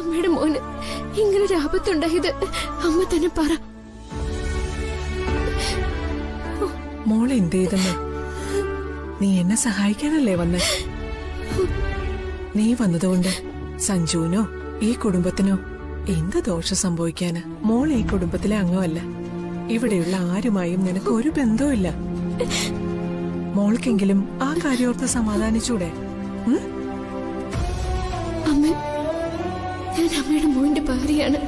അമ്മയുടെ മോന് ഇങ്ങനൊരു ആപത്തുണ്ടായത് അമ്മ തന്നെ പറ. മോളെ എന്ത് ചെയ്തെന്ന്? നീ എന്നെ സഹായിക്കാനല്ലേ വന്നേ? നീ വന്നതുകൊണ്ട് സഞ്ജുവിനോ ഈ കുടുംബത്തിനോ എന്ത് ദോഷം സംഭവിക്കാന്? മോൾ ഈ കുടുംബത്തിലെ അംഗമല്ല. ഇവിടെയുള്ള ആരുമായും നിനക്ക് ഒരു ബന്ധവുമില്ല. മോൾക്കെങ്കിലും ആ കാര്യോർത്ത് സമാധാനിച്ചൂടെ? അമ്മ, ഞാൻ അമ്മയുടെ മോന്റെ ഭാര്യയാണ്.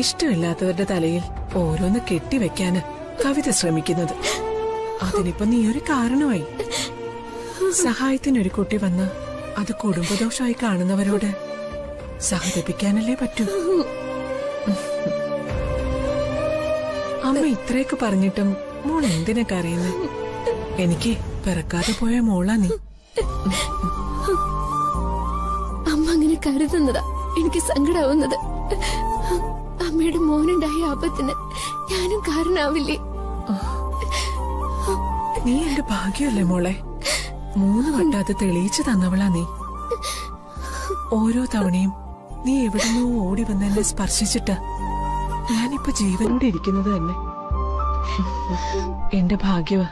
ഇഷ്ടമില്ലാത്തവരുടെ തലയിൽ ഓരോന്ന് കെട്ടിവെക്കാന് കവിത ശ്രമിക്കുന്നത്. അതിനിപ്പോ നീ ഒരു കാരണമായി. സഹായത്തിനൊരു കുട്ടി വന്ന് അത് കുടുംബദോഷമായി കാണുന്നവരോട് സഹതപിക്കാനല്ലേ പറ്റൂ. അമ്മ ഇത്രയൊക്കെ പറഞ്ഞിട്ടും മോൾ എന്തിനാ കരയുന്നു? എനിക്ക് പിറക്കാതെ പോയ മോളാ നീ. അമ്മ അങ്ങനെ കരുതുന്നതാ എനിക്ക് സങ്കടാവുന്നത്. അമ്മയുടെ മോനുണ്ടായ ആപത്തിന് ഞാനും കാരണാവില്ലേ? നീ എന്റെ ഭാഗ്യമല്ലേ മോളെ? 3 വട്ടം അത് തെളിയിച്ചു തന്നവളാ നീ. ഓരോ തവണയും നീ എവിടുന്നോ ഓടി വന്ന് എന്നെ സ്പർശിച്ചിട്ടാ ഞാനിപ്പോ ജീവനോടെ ഇരിക്കുന്നത് തന്നെ. എന്റെ ഭാഗ്യവാ.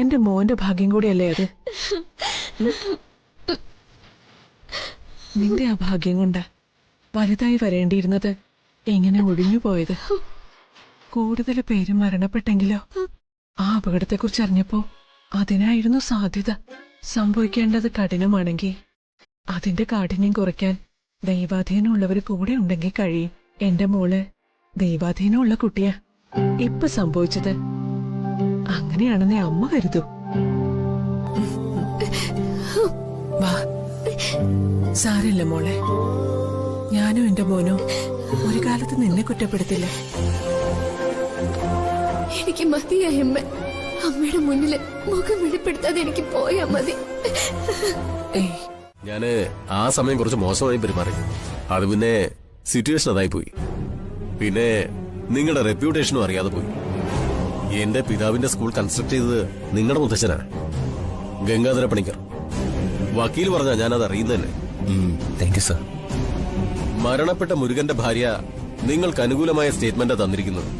എന്റെ മോന്റെ ഭാഗ്യം കൂടിയല്ലേ അത്? നിന്റെ ആ ഭാഗ്യം കൊണ്ടാ വലുതായി വരേണ്ടിയിരുന്നത് എങ്ങനെ ഒഴിഞ്ഞു പോയത്. കൂടുതൽ പേര് മരണപ്പെട്ടെങ്കിലോ ആ അപകടത്തെക്കുറിച്ച് അറിഞ്ഞപ്പോ അതിനായിരുന്നു സാധ്യത. സംഭവിക്കേണ്ടത് കഠിനമാണെങ്കിൽ അതിന്റെ കാഠിന്യം കുറയ്ക്കാൻ ദൈവാധീനമുള്ളവർ കൂടെ ഉണ്ടെങ്കിൽ കഴിയും. എന്റെ മോള് ദൈവാധീനമുള്ള കുട്ടിയാ. ഇപ്പൊ സംഭവിച്ചത് അങ്ങനെയാണെന്നേ അമ്മ കരുതൂ. വാ, സാരില്ല മോളെ. ഞാനോ എന്റെ മോനോ ഒരു കാലത്ത് നിന്നെ കുറ്റപ്പെടുത്തില്ല. എനിക്ക് മതിയായ അമ്മ. അമ്മയുടെ മുന്നില് മുഖം വെളിപ്പെടുത്താതെ എനിക്ക് പോയാ മതി. ഞാന് ആ സമയം കുറച്ച് മോശമായി പെരുമാറി. അത് പിന്നെ സിറ്റുവേഷൻ അതായി പോയി. പിന്നെ നിങ്ങളുടെ റെപ്യൂട്ടേഷനും അറിയാതെ പോയി. എന്റെ പിതാവിന്റെ സ്കൂൾ കൺസ്ട്രക്ട് ചെയ്തത് നിങ്ങളുടെ മുത്തച്ഛനാണ്, ഗംഗാധര പണിക്കർ. വക്കീൽ പറഞ്ഞാ ഞാനത് അറിയുന്നതന്നെ. Thank you sir. മരണപ്പെട്ട മുരുകന്റെ ഭാര്യ നിങ്ങൾക്ക് അനുകൂലമായ സ്റ്റേറ്റ്മെന്റാ തന്നിരിക്കുന്നത്.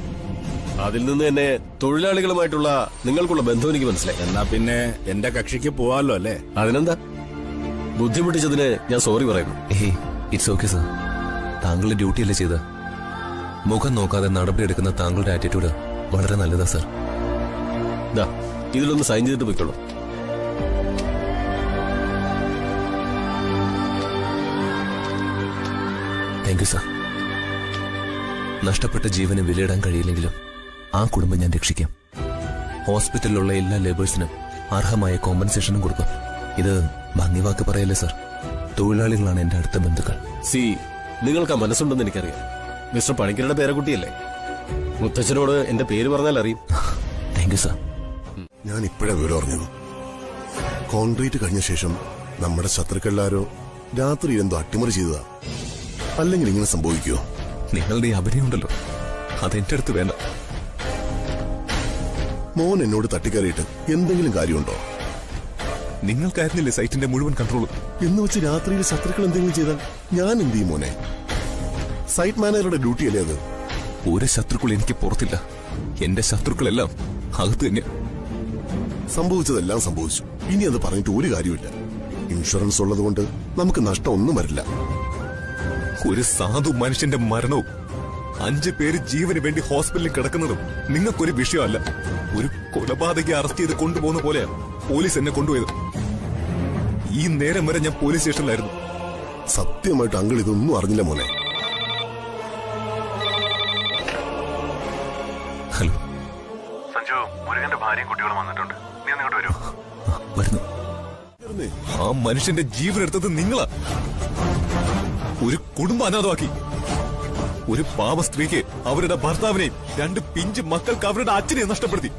അതിൽ നിന്ന് തന്നെ തൊഴിലാളികളുമായിട്ടുള്ള നിങ്ങൾക്കുള്ള ബന്ധം എനിക്ക് മനസ്സിലായി. എന്നാ പിന്നെ എന്റെ കക്ഷിക്ക് പോവാല്ലോ അല്ലേ? അതിനെന്താ, ബുദ്ധിമുട്ടിച്ചതിന് ഞാൻ സോറി പറയുന്നു. It's okay sir. താങ്കളുടെ ഡ്യൂട്ടിയല്ലേ ചെയ്ത. മുഖം നോക്കാതെ നടപടിയെടുക്കുന്ന താങ്കളുടെ ആറ്റിറ്റ്യൂഡ് വളരെ നല്ലതാ സർ. ഇതിലൊന്ന് സൈൻ ചെയ്തിട്ട് പോയിക്കോളൂ. Thank you sir. നഷ്ടപ്പെട്ട ജീവന് വിലയിടാൻ കഴിയില്ലെങ്കിലും ആ കുടുംബം ഞാൻ രക്ഷിക്കാം. ഹോസ്പിറ്റലിലുള്ള എല്ലാ ലേബേഴ്സിനും അർഹമായ കോമ്പൻസേഷനും കൊടുക്കും. ഇത് ഭംഗിവാക്ക് പറയല്ലേ സർ. തൊഴിലാളികളാണ് എന്റെ അടുത്ത ബന്ധുക്കൾ. നിങ്ങൾക്ക് ആ മനസ്സുണ്ടെന്ന് എനിക്കറിയാം. മിസ്റ്റർ പണിക്കരുടെ പേരക്കുട്ടിയല്ലേ? മുത്തച്ഛനോട് എന്റെ പേര് പറഞ്ഞാൽ അറിയും. Thank you sir. ഞാൻ ഇപ്പോഴാ വിവരം അറിഞ്ഞത്. കോൺക്രീറ്റ് കഴിഞ്ഞ ശേഷം നമ്മുടെ ശത്രുക്കളിലാരോ രാത്രി എന്തോ അട്ടിമറി ചെയ്തതാ. അല്ലെങ്കിൽ ഇങ്ങനെ സംഭവിക്കുമോ? നിങ്ങളുടെ ഈ അഭിനയമുണ്ടല്ലോ, അതെന്റെ അടുത്ത് വേണ്ട. മോൻ എന്നോട് തട്ടിക്കയറിയിട്ട് എന്തെങ്കിലും കാര്യമുണ്ടോ? നിങ്ങൾക്കായിരുന്നില്ലേ സൈറ്റിന്റെ മുഴുവൻ കൺട്രോളും? എന്ന് വെച്ച് രാത്രിയിൽ ശത്രുക്കൾ എന്തെങ്കിലും ചെയ്താൽ ഞാൻ എന്ത് ചെയ്യും മോനെ? സൈറ്റ് മാനേജറുടെ ഡ്യൂട്ടിയല്ലേ അത്? ഒരു ശത്രുക്കൾ എനിക്ക് പുറത്തില്ല. എന്റെ ശത്രുക്കളെല്ലാം അകത്ത് തന്നെ. സംഭവിച്ചതെല്ലാം സംഭവിച്ചു. ഇനി അത് പറഞ്ഞിട്ട് ഒരു കാര്യമില്ല. ഇൻഷുറൻസ് ഉള്ളതുകൊണ്ട് നമുക്ക് നഷ്ടം ഒന്നും വരില്ല. ഒരു സാധു മനുഷ്യന്റെ മരണവും 5 പേര് ജീവന് വേണ്ടി ഹോസ്പിറ്റലിൽ കിടക്കുന്നതും നിങ്ങൾക്കൊരു വിഷയമല്ല. ഒരു കൊലപാതകയെ അറസ്റ്റ് ചെയ്ത് കൊണ്ടുപോകുന്ന പോലെയാ പോലീസ് എന്നെ കൊണ്ടുപോയത്. ഈ നേരം വരെ ഞാൻ പോലീസ് സ്റ്റേഷനിലായിരുന്നു. സത്യമായിട്ട് അങ്കിൾ ഇതൊന്നും അറിഞ്ഞില്ല മോനെ. ഹലോ സഞ്ജു, മുരുകന്റെ ഭാര്യയും കുട്ടികളും വന്നിട്ടുണ്ട്. നീ അങ്ങോട്ട് വരൂ. വരുന്നു. ആ മനുഷ്യന്റെ ജീവൻ എടുത്തത് നിങ്ങളാ. ഒരു കുടുംബം അനാഥമാക്കി. ഒരു പാവ സ്ത്രീക്ക് അവരുടെ ഭർത്താവിനെയും 2 പിഞ്ച് മക്കൾക്ക് അവരുടെ അച്ഛനെയും നഷ്ടപ്പെടുത്തി.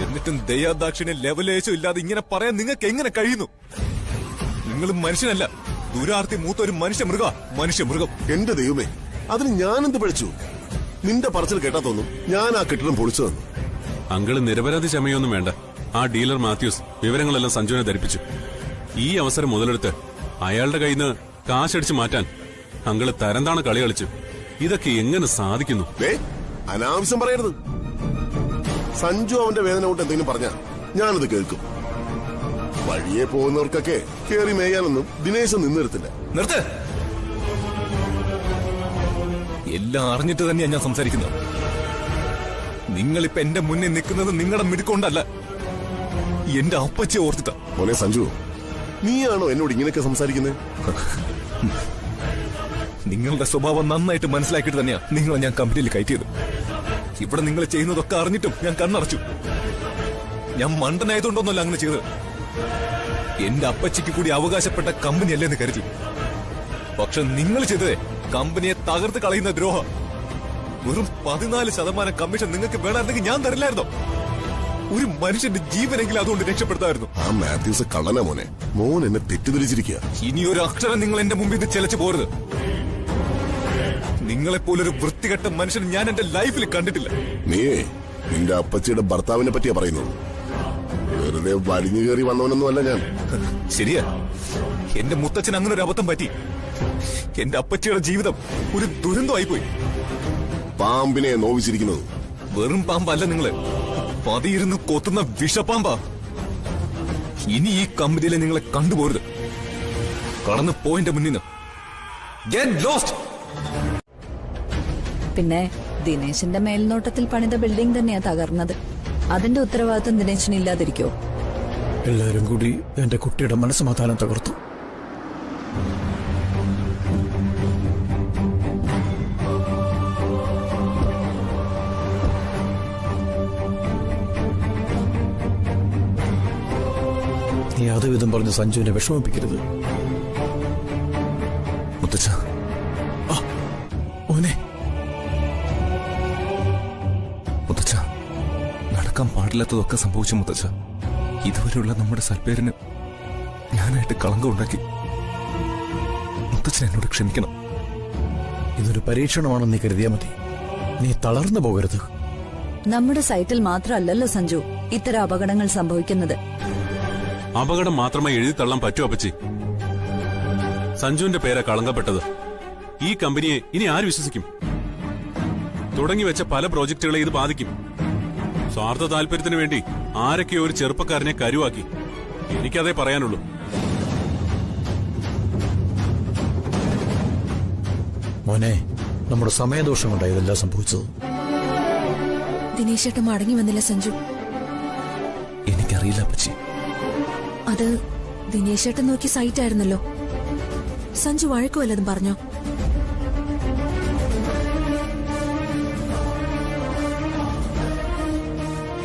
എന്നിട്ടും ദയാദാക്ഷിണ്യ ലെവലേശം ഇല്ലാതെ ഇങ്ങനെ പറയാൻ നിങ്ങൾക്ക് എങ്ങനെ കഴിയുന്നു? നിങ്ങൾ മനുഷ്യനല്ല, ദുരാർത്തി മൂത്ത ഒരു മനുഷ്യമൃഗം. എന്റെ ദൈവമേ, അതിന് ഞാനെന്ത് പഠിച്ചു? നിന്റെ പറച്ചിൽ കേട്ടാ തോന്നും ഞാൻ ആ കെട്ടിടം പൊളിച്ചു തന്നു. അങ്കിള് നിരപരാധി ക്ഷമയൊന്നും വേണ്ട. ആ ഡീലർ മാത്യൂസ് വിവരങ്ങളെല്ലാം സഞ്ജുവിനെ ധരിപ്പിച്ചു. ഈ അവസരം മുതലെടുത്ത് അയാളുടെ കയ്യിൽ നിന്ന് കാശടിച്ച് മാറ്റാൻ അങ്കിള് തരംതാണ് കളി കളിച്ചു. ഇതൊക്കെ എങ്ങനെ സാധിക്കുന്നു? അനാവശ്യം പറയരുത്. സഞ്ജു അവന്റെ വേദന കൊണ്ട് എന്തെങ്കിലും പറഞ്ഞാ ഞാനത് കേൾക്കും. വഴിയെ പോകുന്നവർക്കൊക്കെ കേറി മേയാനൊന്നും ദിനേശ് നിന്നിരുത്തില്ല. നിർത്ത്. എല്ലാം അറിഞ്ഞിട്ട് തന്നെയാണ് ഞാൻ സംസാരിക്കുന്നത്. നിങ്ങളിപ്പോ എന്റെ മുന്നിൽ നിൽക്കുന്നത് നിങ്ങളുടെ മിടുക്കൊണ്ടല്ല, എന്റെ അപ്പച്ചയെ ഓർത്തിട്ടാ. മോനെ സഞ്ജു, നീയാണോ എന്നോട് ഇങ്ങനെയൊക്കെ സംസാരിക്കുന്നത്? നിങ്ങളുടെ സ്വഭാവം നന്നായിട്ട് മനസ്സിലാക്കിയിട്ട് തന്നെയാ നിങ്ങളെ ഞാൻ കമ്പനിയിൽ കയറ്റിയത്. ഇവിടെ നിങ്ങൾ ചെയ്യുന്നതൊക്കെ അറിഞ്ഞിട്ടും ഞാൻ കണ്ണടച്ചു. ഞാൻ മണ്ടനായതുകൊണ്ടൊന്നുമല്ല അങ്ങനെ ചെയ്തത്. എന്റെ അപ്പച്ചിക്ക് കൂടി അവകാശപ്പെട്ട കമ്പനിയല്ലേന്ന് കരുതി. പക്ഷെ നിങ്ങൾ ചെയ്തതേ കമ്പനിയെ തകർത്ത് കളയുന്ന ദ്രോഹം. വെറും 14% കമ്മീഷൻ നിങ്ങൾക്ക് വേണമെങ്കിൽ ഞാൻ തരില്ലായിരുന്നോ? ഒരു മനുഷ്യന്റെ ജീവനെങ്കിലും അതുകൊണ്ട് രക്ഷപ്പെടുത്തായിരുന്നു. ആ മാത്യൂസ് കള്ളന മോനെ. മോൻ എന്നെ തെറ്റിദ്ധരിച്ചിരിക്കുക. ഇനിയൊരു അക്ഷരം നിങ്ങൾ എന്റെ മുമ്പിൽ നിന്ന് ചെലച്ചു പോരുത്. നിങ്ങളെപ്പോലൊരു വൃത്തികെട്ട മനുഷ്യൻ ഞാൻ എന്റെ ലൈഫിൽ കണ്ടിട്ടില്ല. നീ നിന്റെ അപ്പച്ചിയുടെ ഭർത്താവിനെ പറ്റിയാ പറയുന്നത്. വെറുതെ വലിഞ്ഞു കയറി വന്നവനൊന്നുമല്ല ഞാൻ. ശരിയാ, എന്റെ മുത്തച്ഛൻ അങ്ങനെ ഒരു അബദ്ധം പറ്റി. എന്റെ അപ്പച്ചിയുടെ ജീവിതം ഒരു ദുരന്തമായിപ്പോയി. പാമ്പിനെ നോവിച്ചിരിക്കുന്നത്. വെറും പാമ്പല്ല നിങ്ങള്, പതിയിരുന്ന് കൊത്തുന്ന വിഷപ്പാമ്പാ. ഇനി ഈ കമ്പനിയിലെ നിങ്ങളെ കണ്ടുപോരുത്. കടന്നു പോയിന്റെ മുന്നിന്ന്. Get lost. പിന്നെ ദിനേശിന്റെ മേൽനോട്ടത്തിൽ പണിത ബിൽഡിംഗ് തന്നെയാ തകർന്നത്. അതിന്റെ ഉത്തരവാദിത്വം ദിനേശിന് ഇല്ലാതിരിക്കോ? എല്ലാരും കൂടി എന്റെ കുട്ടിയുടെ മനസ്സമാധാനം തകർത്തു. നീ അതുവിധം പറഞ്ഞ് സഞ്ജുവിനെ വിഷമിപ്പിക്കരുത്. മുത്തച്ഛ, ഓനെ മുത്തച്ഛ, നടക്കാൻ പാടില്ലാത്തതൊക്കെ സംഭവിച്ചു മുത്തച്ഛ. ഇതുവരെയുള്ള നമ്മുടെ സൽപ്പേരിന് ഞാനായിട്ട് കളങ്കം ഉണ്ടാക്കി. മുത്തച്ഛൻ എന്നോട് ക്ഷമിക്കണം. ഇതൊരു പരീക്ഷണമാണെന്ന് നീ കരുതിയാ മതി. നീ തളർന്നു പോകരുത്. നമ്മുടെ സൈറ്റിൽ മാത്രമല്ലല്ലോ സഞ്ജു ഇത്തരം അപകടങ്ങൾ സംഭവിക്കുന്നത്. അപകടം മാത്രമേ എഴുതി തള്ളാൻ പറ്റൂ അപ്പച്ചി. സഞ്ജുവിന്റെ പേരാ കളങ്കപ്പെട്ടത്. ഈ കമ്പനിയെ ഇനി ആര് വിശ്വസിക്കും? തുടങ്ങി വെച്ച പല പ്രോജക്ടുകളെ ഇത് ബാധിക്കും. സ്വാർത്ഥ താല്പര്യത്തിന് വേണ്ടി ആരൊക്കെയോ ഒരു ചെറുപ്പക്കാരനെ കരുവാക്കി. എനിക്കതേ പറയാനുള്ളൂ. മോനെ, നമ്മുടെ സമയദോഷം കൊണ്ടാണ് ഇതെല്ലാം സംഭവിച്ചത്. ദിനേശേട്ടൻ മടങ്ങി വന്നില്ല സഞ്ജു. എനിക്കറിയില്ല അപ്പച്ചി. അത് ദിനേശേട്ടൻ നോക്കി സൈറ്റ് ആയിരുന്നല്ലോ. സഞ്ജു വഴക്കു വല്ലതും പറഞ്ഞോ?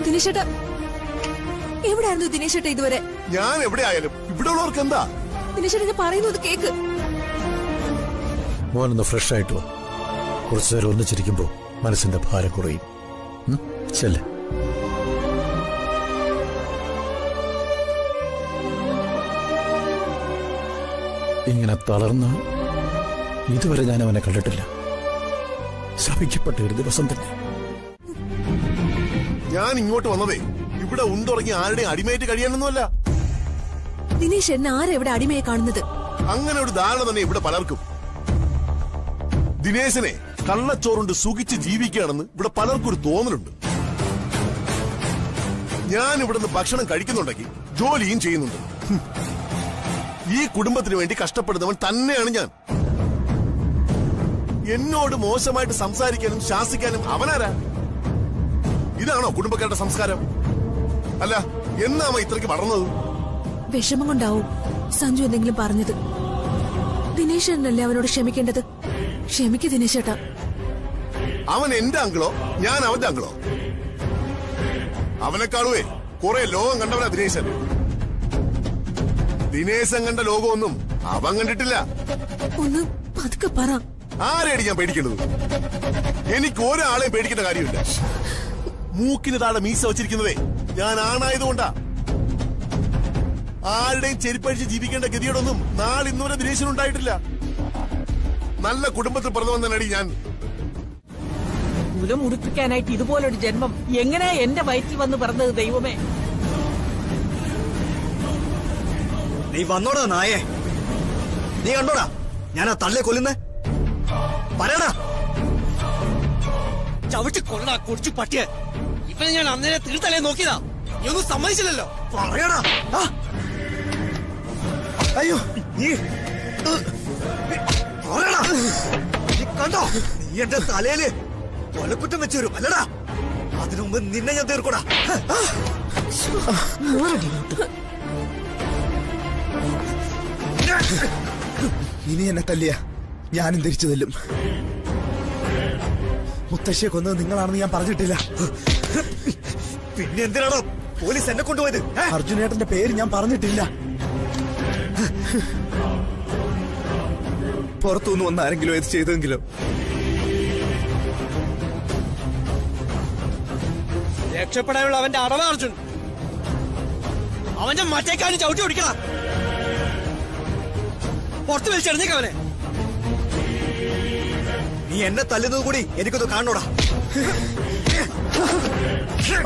ദിനേശേട്ട എവിടെയായിരുന്നു ദിനേശേട്ട ഇതുവരെ? ഞാൻ എവിടെ ആയാലും ഇവിടെ ഉള്ളവർക്ക് എന്താ? ദിനേശേട്ടൻ പറയുന്നത് കേക്ക്. മോനൊന്ന് ഫ്രഷ് ആയിട്ട് വാ. കുറച്ചു നേരം ഒന്നിച്ചിരിക്കുമ്പോ മനസ്സിന്റെ ഭാരം കുറയും. ചെല്ലേ. ഇങ്ങനെ തളർന്ന് ഇതുവരെ ഞാൻ അവനെ കണ്ടിട്ടില്ല. ശപിക്കപ്പെട്ട ഒരു ദിവസം തന്നെ. ഞാൻ ഇങ്ങോട്ട് വന്നതേ ഇവിടെ ഉണ്ടുറങ്ങി ആരുടെയും അടിമയായിട്ട് കഴിയാനൊന്നുമല്ല. ദിനേശ് എന്നെ ആരെവിടെ അടിമയെ കാണുന്നത്? അങ്ങനെ ഒരു ധാരണ തന്നെ ഇവിടെ പലർക്കും. ദിനേശനെ കള്ളച്ചോറുണ്ട് സുഖിച്ച് ജീവിക്കുകയാണെന്ന് ഇവിടെ പലർക്കും ഒരു തോന്നലുണ്ട്. ഞാൻ ഇവിടുന്ന് ഭക്ഷണം കഴിക്കുന്നുണ്ടെങ്കിൽ ജോലിയും ചെയ്യുന്നുണ്ട്. ഈ കുടുംബത്തിന് വേണ്ടി കഷ്ടപ്പെടുന്നവൻ തന്നെയാണ് ഞാൻ. എന്നോട് മോശമായിട്ട് സംസാരിക്കാനും ശാസിക്കാനും അവനാരാ? ഇതാണോ കുടുംബക്കാരുടെ സംസ്കാരം? അല്ല, എന്നാമ ഇത്രയ്ക്ക് വളർന്നത്? വിഷമം കൊണ്ടാവും സഞ്ജു എന്തെങ്കിലും പറഞ്ഞത്. ദിനേശനല്ലേ അവനോട് ക്ഷമിക്കേണ്ടത്. ക്ഷമിക്ക് ദിനേശേട്ടാ. അവൻ എന്റെ അങ്കിളോ ഞാൻ അവന്റെ അങ്കിളോ? അവനെക്കാളുവേ കുറെ ലോകം കണ്ടവനാ ദിനേശൻ. ദിനേശൻ കണ്ട ലോകമൊന്നും അവൻ കണ്ടിട്ടില്ല. ഒന്ന് പതുക്കെ പറ. ആരെയാണ് ഞാൻ പേടിക്കേണ്ടത്? എനിക്ക് ഒരാളെയും പേടിക്കേണ്ട കാര്യമില്ല. മൂക്കിന് താഴെ മീശ വച്ചിരിക്കുന്നതേ ഞാൻ ആണായതുകൊണ്ടാ. ആരുടെയും ചെരുപ്പഴിച്ച് ജീവിക്കേണ്ട ഗതിയോടൊന്നും നാളിന്നുവരെ ദിനേശനുണ്ടായിട്ടില്ല. നല്ല കുടുംബത്തിൽ പറഞ്ഞു വന്നടി ഞാൻ. കുലം മുടിപ്പിക്കാനായിട്ട് ഇതുപോലൊരു ജന്മം എങ്ങനെയാ എന്റെ വയറ്റിൽ വന്ന് പറഞ്ഞത്? ദൈവമേ, നീ വന്നോടാ നായേ, നീ കണ്ടോടാ ഞാൻ ആ തള്ളെ കൊല്ലുന്നേ? പറയടാ. ചവിട്ടി കൊല്ലടാ കുടിച്ചു പട്ടിയെ. ഇവനെ ഞാൻ അന്നേരെ തീർത്തലേ നോക്കിയതാ. നീ ഒന്നും സമ്മതിച്ചില്ലല്ലോ. പറയടാ. അയ്യോ നീ പറയടാ. നീ കണ്ടോ നീ എന്റെ തലയില് കൊലക്കുറ്റം വെച്ചു വരും അല്ലടാ? അതിനു മുമ്പ് നിന്നെ ഞാൻ തീർക്കൂടാ. ഇനി എന്നെ തല്ലിയ ഞാനും തിരിച്ചു തല്ലും. മുത്തശ്ശിയെ കൊന്നത് നിങ്ങളാണെന്ന് ഞാൻ പറഞ്ഞിട്ടില്ല. പിന്നെ എന്തിനാണോ പോലീസ് എന്നെ കൊണ്ടുപോയത്? അർജുനേട്ടന്റെ പേര് ഞാൻ പറഞ്ഞിട്ടില്ല. പുറത്തുനിന്ന് വന്ന് ആരെങ്കിലും ഇത് ചെയ്തെങ്കിലോ? രക്ഷപ്പെടാനുള്ള അവന്റെ അടവാ അർജുൻ. അവന്റെ മറ്റേക്കാലും ചവിട്ടി ഓടിക്കണം. പുറത്ത് വലിച്ചെറിഞ്ഞേക്കവനെ. നീ എന്നെ തല്ലുന്നത് കൂടി എനിക്കൊന്ന് കാണണോടാ.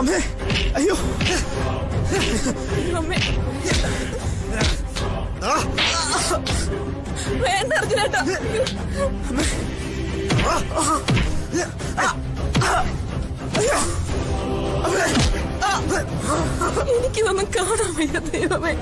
അമ്മേ അയ്യോ വേണ്ട അർജുനേട്ടാ. എനിക്കിതൊന്നും കാണാൻ വയ്യ ദൈവമേ.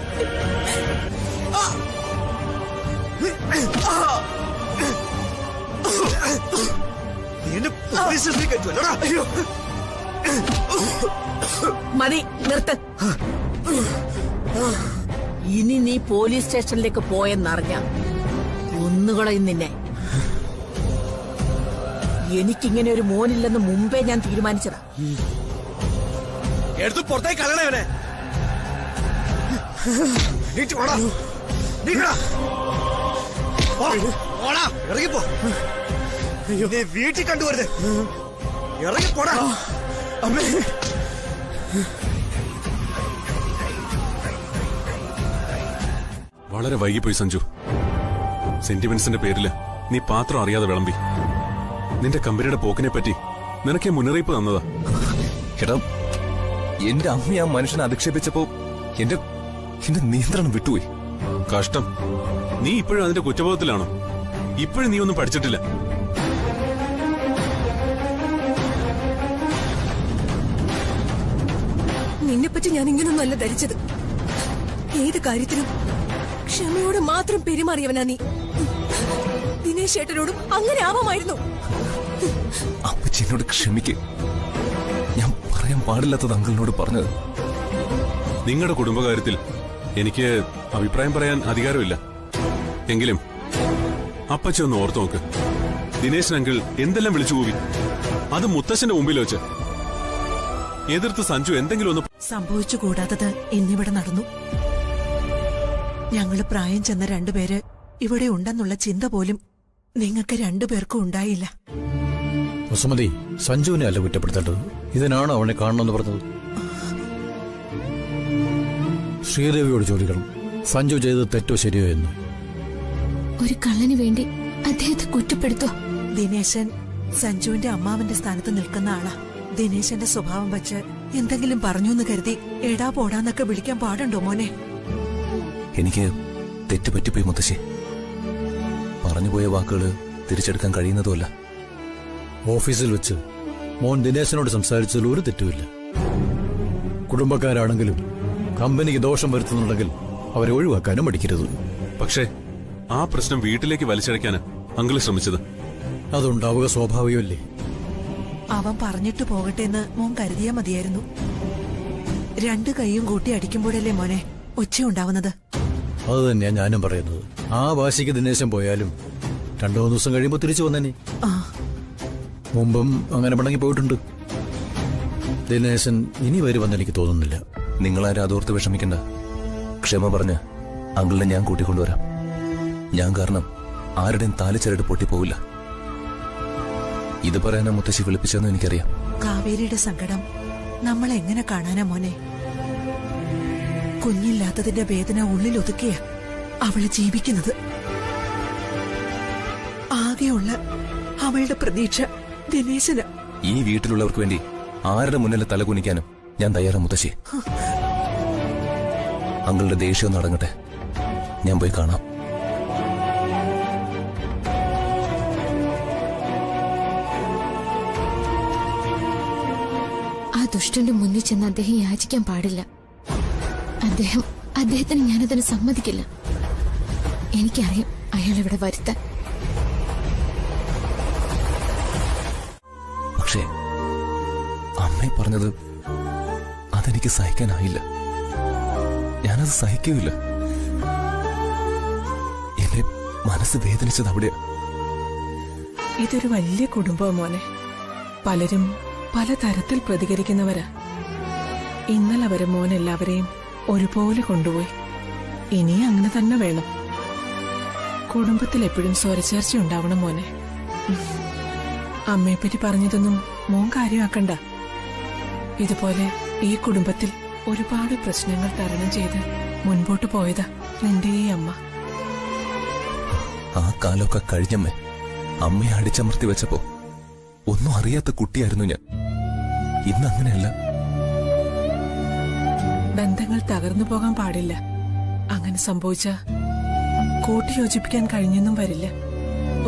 മതി നിർത്ത്. ഇനി നീ പോലീസ് സ്റ്റേഷനിലേക്ക് പോയെന്നറിഞ്ഞ ഒന്നുകളയും നിന്നെ. എനിക്കിങ്ങനെ ഒരു മോനില്ലെന്ന് മുമ്പേ ഞാൻ തീരുമാനിച്ചതാ. എടുത്ത് പുറത്തേക്ക് കളയണവനെ. ഇറങ്ങിപ്പോ. നീ വീട്ടിൽ കണ്ടുവരുത്. ഇറങ്ങിപ്പോടാ. അമ്മേ വളരെ വൈകിപ്പോയി സഞ്ജു. സെന്റിമെന്റ്സിന്റെ പേരില് നീ പാത്രം അറിയാതെ വിളമ്പി. നിന്റെ കമ്പനിയുടെ പോക്കിനെ പറ്റി നിനക്ക് മുന്നറിയിപ്പ് തന്നതാ. എടാ എന്റെ അമ്മ ആ മനുഷ്യനെ അധിക്ഷേപിച്ചപ്പോ എന്റെ നിയന്ത്രണം വിട്ടുപോയി. കഷ്ടം. നീ ഇപ്പോഴും അതിന്റെ കുറ്റബോധത്തിലാണോ? ഇപ്പോഴും നീ ഒന്നും പഠിച്ചിട്ടില്ല. നിന്നെപ്പറ്റി ഞാൻ ഇങ്ങനൊന്നല്ല ധരിച്ചത്. ഏത് കാര്യത്തിലും ക്ഷമയോടെ മാത്രം പെരുമാറിയവനാ നീ. ദിനേശ് ഏട്ടനോടും അങ്ങനെ ആവാമായിരുന്നു. അപ്പച്ചനോട് ക്ഷമിക്ക്. ഞാൻ പറയാൻ പാടില്ലാത്തത് അങ്കിളിനോട് പറഞ്ഞത്. നിങ്ങളുടെ കുടുംബകാര്യത്തിൽ എനിക്ക് അഭിപ്രായം പറയാൻ അധികാരമില്ല. എങ്കിലും അപ്പച്ച ഒന്ന് ഓർത്തു നോക്ക്. ദിനേശൻ അങ്കിൾ എന്തെല്ലാം വിളിച്ചു കൂവി. അത് മുത്തശ്ശന്റെ മുമ്പിൽ വെച്ച്. എതിർത്ത് സഞ്ജു എന്തെങ്കിലും ഒന്ന് സംഭവിച്ചുകൂടാത്തത് ഇന്നിവിടെ നടന്നു. ഞങ്ങള് പ്രായം ചെന്ന രണ്ടുപേര് ഇവിടെ ഉണ്ടെന്നുള്ള ചിന്ത പോലും നിങ്ങൾക്ക് രണ്ടുപേർക്കും ഉണ്ടായില്ല. വസുമതി, സഞ്ജുവിനെ അല്ല കുറ്റപ്പെടുത്തേണ്ടത്. ഇതിനാണ് അവനെ കാണണമെന്ന് പറഞ്ഞത്. ശ്രീദേവിയോട് ചോദിക്കണം സഞ്ജു ചെയ്തത് തെറ്റോ ശരിയോ എന്ന്. ഒരു കള്ളന് വേണ്ടി അദ്ദേഹത്തെ കുറ്റപ്പെടുത്തോ? ദിനേശൻ സഞ്ജുവിന്റെ അമ്മാവന്റെ സ്ഥാനത്ത് നിൽക്കുന്ന ആളാ. ദിനേശന്റെ സ്വഭാവം വെച്ച് എന്തെങ്കിലും പറഞ്ഞു എന്ന് കരുതി എടാ പോടാന്നൊക്കെ വിളിക്കാൻ പാടുണ്ടോ മോനെ? എനിക്ക് തെറ്റ് പറ്റിപ്പോയി മുത്തശ്ശി. പറഞ്ഞുപോയ വാക്കുകള് തിരിച്ചെടുക്കാൻ കഴിയുന്നതുമല്ല. ഓഫീസിൽ വെച്ച് മോൻ ദിനേശനോട് സംസാരിച്ചതിൽ ഒരു തെറ്റുമില്ല. കുടുംബക്കാരാണെങ്കിലും കമ്പനിക്ക് ദോഷം വരുത്തുന്നുണ്ടെങ്കിൽ അവരെ ഒഴിവാക്കാനും മടിക്കരുത്. പക്ഷേ ആ പ്രശ്നം വീട്ടിലേക്ക് വലിച്ചഴയ്ക്കാന് അങ്കിള് ശ്രമിച്ചത്. അതുണ്ടാവുക സ്വാഭാവികമല്ലേ? അവൻ പറഞ്ഞിട്ട് പോകട്ടെ എന്ന് മോൻ കരുതിയാ മതിയായിരുന്നു. രണ്ടു കൈയും കൂട്ടി അടിക്കുമ്പോഴല്ലേ മോനെ ഒച്ചയുണ്ടാവുന്നത്. അത് തന്നെയാ ഞാനും പറയുന്നത്. ആ വാശിക്ക് ദിനേശൻ പോയാലും 2-3 ദിവസം കഴിയുമ്പോൾ തിരിച്ചു വന്നേനെ. മുമ്പും അങ്ങനെ പണങ്ങി പോയിട്ടുണ്ട്. ദിനേശൻ ഇനി വരുമെന്ന് എനിക്ക് തോന്നുന്നില്ല. നിങ്ങളാരും അതോർത്ത് വിഷമിക്കണ്ട. ക്ഷമ പറഞ്ഞ് അങ്കിളിനെ ഞാൻ കൂട്ടിക്കൊണ്ടുവരാം. ഞാൻ കാരണം ആരുടെയും താലിച്ചരട് പൊട്ടിപ്പോവില്ല. ഇത് പറയാനാ മുത്തശ്ശി വിളിപ്പിച്ചെന്ന് എനിക്കറിയാം. കാവേരിയുടെ സങ്കടം നമ്മൾ എങ്ങനെ കാണാനാ മോനെ? കുഞ്ഞില്ലാത്തതിന്റെ വേദന ഉള്ളിൽ ഒതുക്കിയ അവള് ജീവിക്കുന്നത്. ആകെയുള്ള അവളുടെ പ്രതീക്ഷ ദിനേശന്. ഈ വീട്ടിലുള്ളവർക്ക് വേണ്ടി ആരുടെ മുന്നിൽ തലകുനിക്കാനും ഞാൻ തയ്യാറാ മുത്തശ്ശി. അങ്കിളുടെ ദേഷ്യം നടങ്ങട്ടെ, ഞാൻ പോയി കാണാം. ദുഷ്ടന്റെ മുന്നിൽ ചെന്ന് അദ്ദേഹം യാചിക്കാൻ പാടില്ല. അദ്ദേഹത്തിന് ഞാനതിന് സമ്മതിക്കില്ല. എനിക്കറിയാം അയാൾ ഇവിടെ വരുത്താൻ. പക്ഷേ അമ്മ പറഞ്ഞത് അതെനിക്ക് സഹിക്കാനായില്ല. ഞാനത് സഹിക്കുകയില്ല. എന്റെ മനസ്സ് വേദനിച്ചത് അവിടെയാ. ഇതൊരു വലിയ കുടുംബം മോനെ. പലരും പലതരത്തിൽ പ്രതികരിക്കുന്നവരാ. ഇന്നലെ വരെ മോൻ എല്ലാവരെയും ഒരുപോലെ കൊണ്ടുപോയി. ഇനി അങ്ങനെ തന്നെ വേണം. കുടുംബത്തിൽ എപ്പോഴും സ്വരച്ചേർച്ച ഉണ്ടാവണം മോനെ. അമ്മയെപ്പറ്റി പറഞ്ഞതൊന്നും മോൻ കാര്യമാക്കണ്ട. ഇതുപോലെ ഈ കുടുംബത്തിൽ ഒരുപാട് പ്രശ്നങ്ങൾ തരണം ചെയ്ത് മുൻപോട്ട് പോയതാ നിന്റെ ഈ അമ്മ. ആ കാലമൊക്കെ കഴിഞ്ഞമ്മേ. അമ്മയെ അടിച്ചമർത്തി വെച്ചപ്പോ ഒന്നും അറിയാത്ത കുട്ടിയായിരുന്നു ഞാൻ. ഇന്ന് അങ്ങനെയല്ല. ബന്ധങ്ങൾ തകർന്നു പോകാൻ പാടില്ല. അങ്ങനെ സംഭവിച്ച കൂട്ടിയോജിപ്പിക്കാൻ കഴിഞ്ഞെന്നും വരില്ല.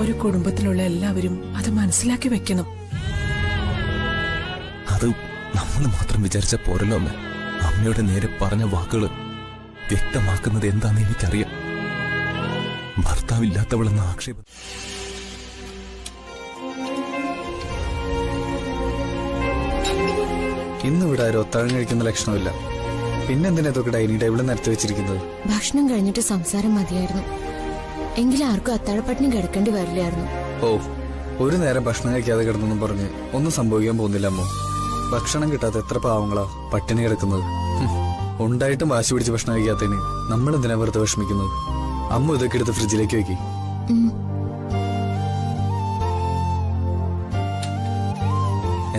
ഒരു കുടുംബത്തിലുള്ള എല്ലാവരും അത് മനസ്സിലാക്കി വെക്കണം. അത് നമ്മൾ മാത്രം വിചാരിച്ച പോരല്ലോ അമ്മ. അമ്മയുടെ നേരെ പറഞ്ഞ വാക്കുകൾ വ്യക്തമാക്കുന്നത് എന്താണെന്ന് എനിക്കറിയാം. ഭർത്താവില്ലാത്തവളെന്ന ആക്ഷേപം. ഇന്നിവിടെ ആരും ഒത്താഴം കഴിക്കുന്ന ലക്ഷണമില്ല. പിന്നെന്തിനാ ഇതൊക്കെ ഡൈനിങ് ടേബിളിൽ നിരത്തി വെച്ചിരിക്കുന്നത്? ഭക്ഷണം കഴിഞ്ഞിട്ട് സംസാരം മതിയായിരുന്നു. എങ്കിലും ആർക്കും അത്താഴപ്പട്ടിണി കിടക്കേണ്ടി വരില്ലായിരുന്നു. ഓ, ഒരു നേരം ഭക്ഷണം കഴിക്കാതെ കിടന്നെന്നും പറഞ്ഞ് ഒന്നും സംഭവിക്കാൻ പോകുന്നില്ല അമ്മോ. ഭക്ഷണം കിട്ടാത്ത എത്ര പാവങ്ങളാ പട്ടിണി കിടക്കുന്നത്. ഉണ്ടായിട്ടും വാശി പിടിച്ച് ഭക്ഷണം കഴിക്കാത്തതിന് നമ്മൾ എന്തിനാ വെറുതെ വിഷമിക്കുന്നത്? അമ്മ ഇതൊക്കെ എടുത്ത് ഫ്രിഡ്ജിലേക്ക് വെക്കി.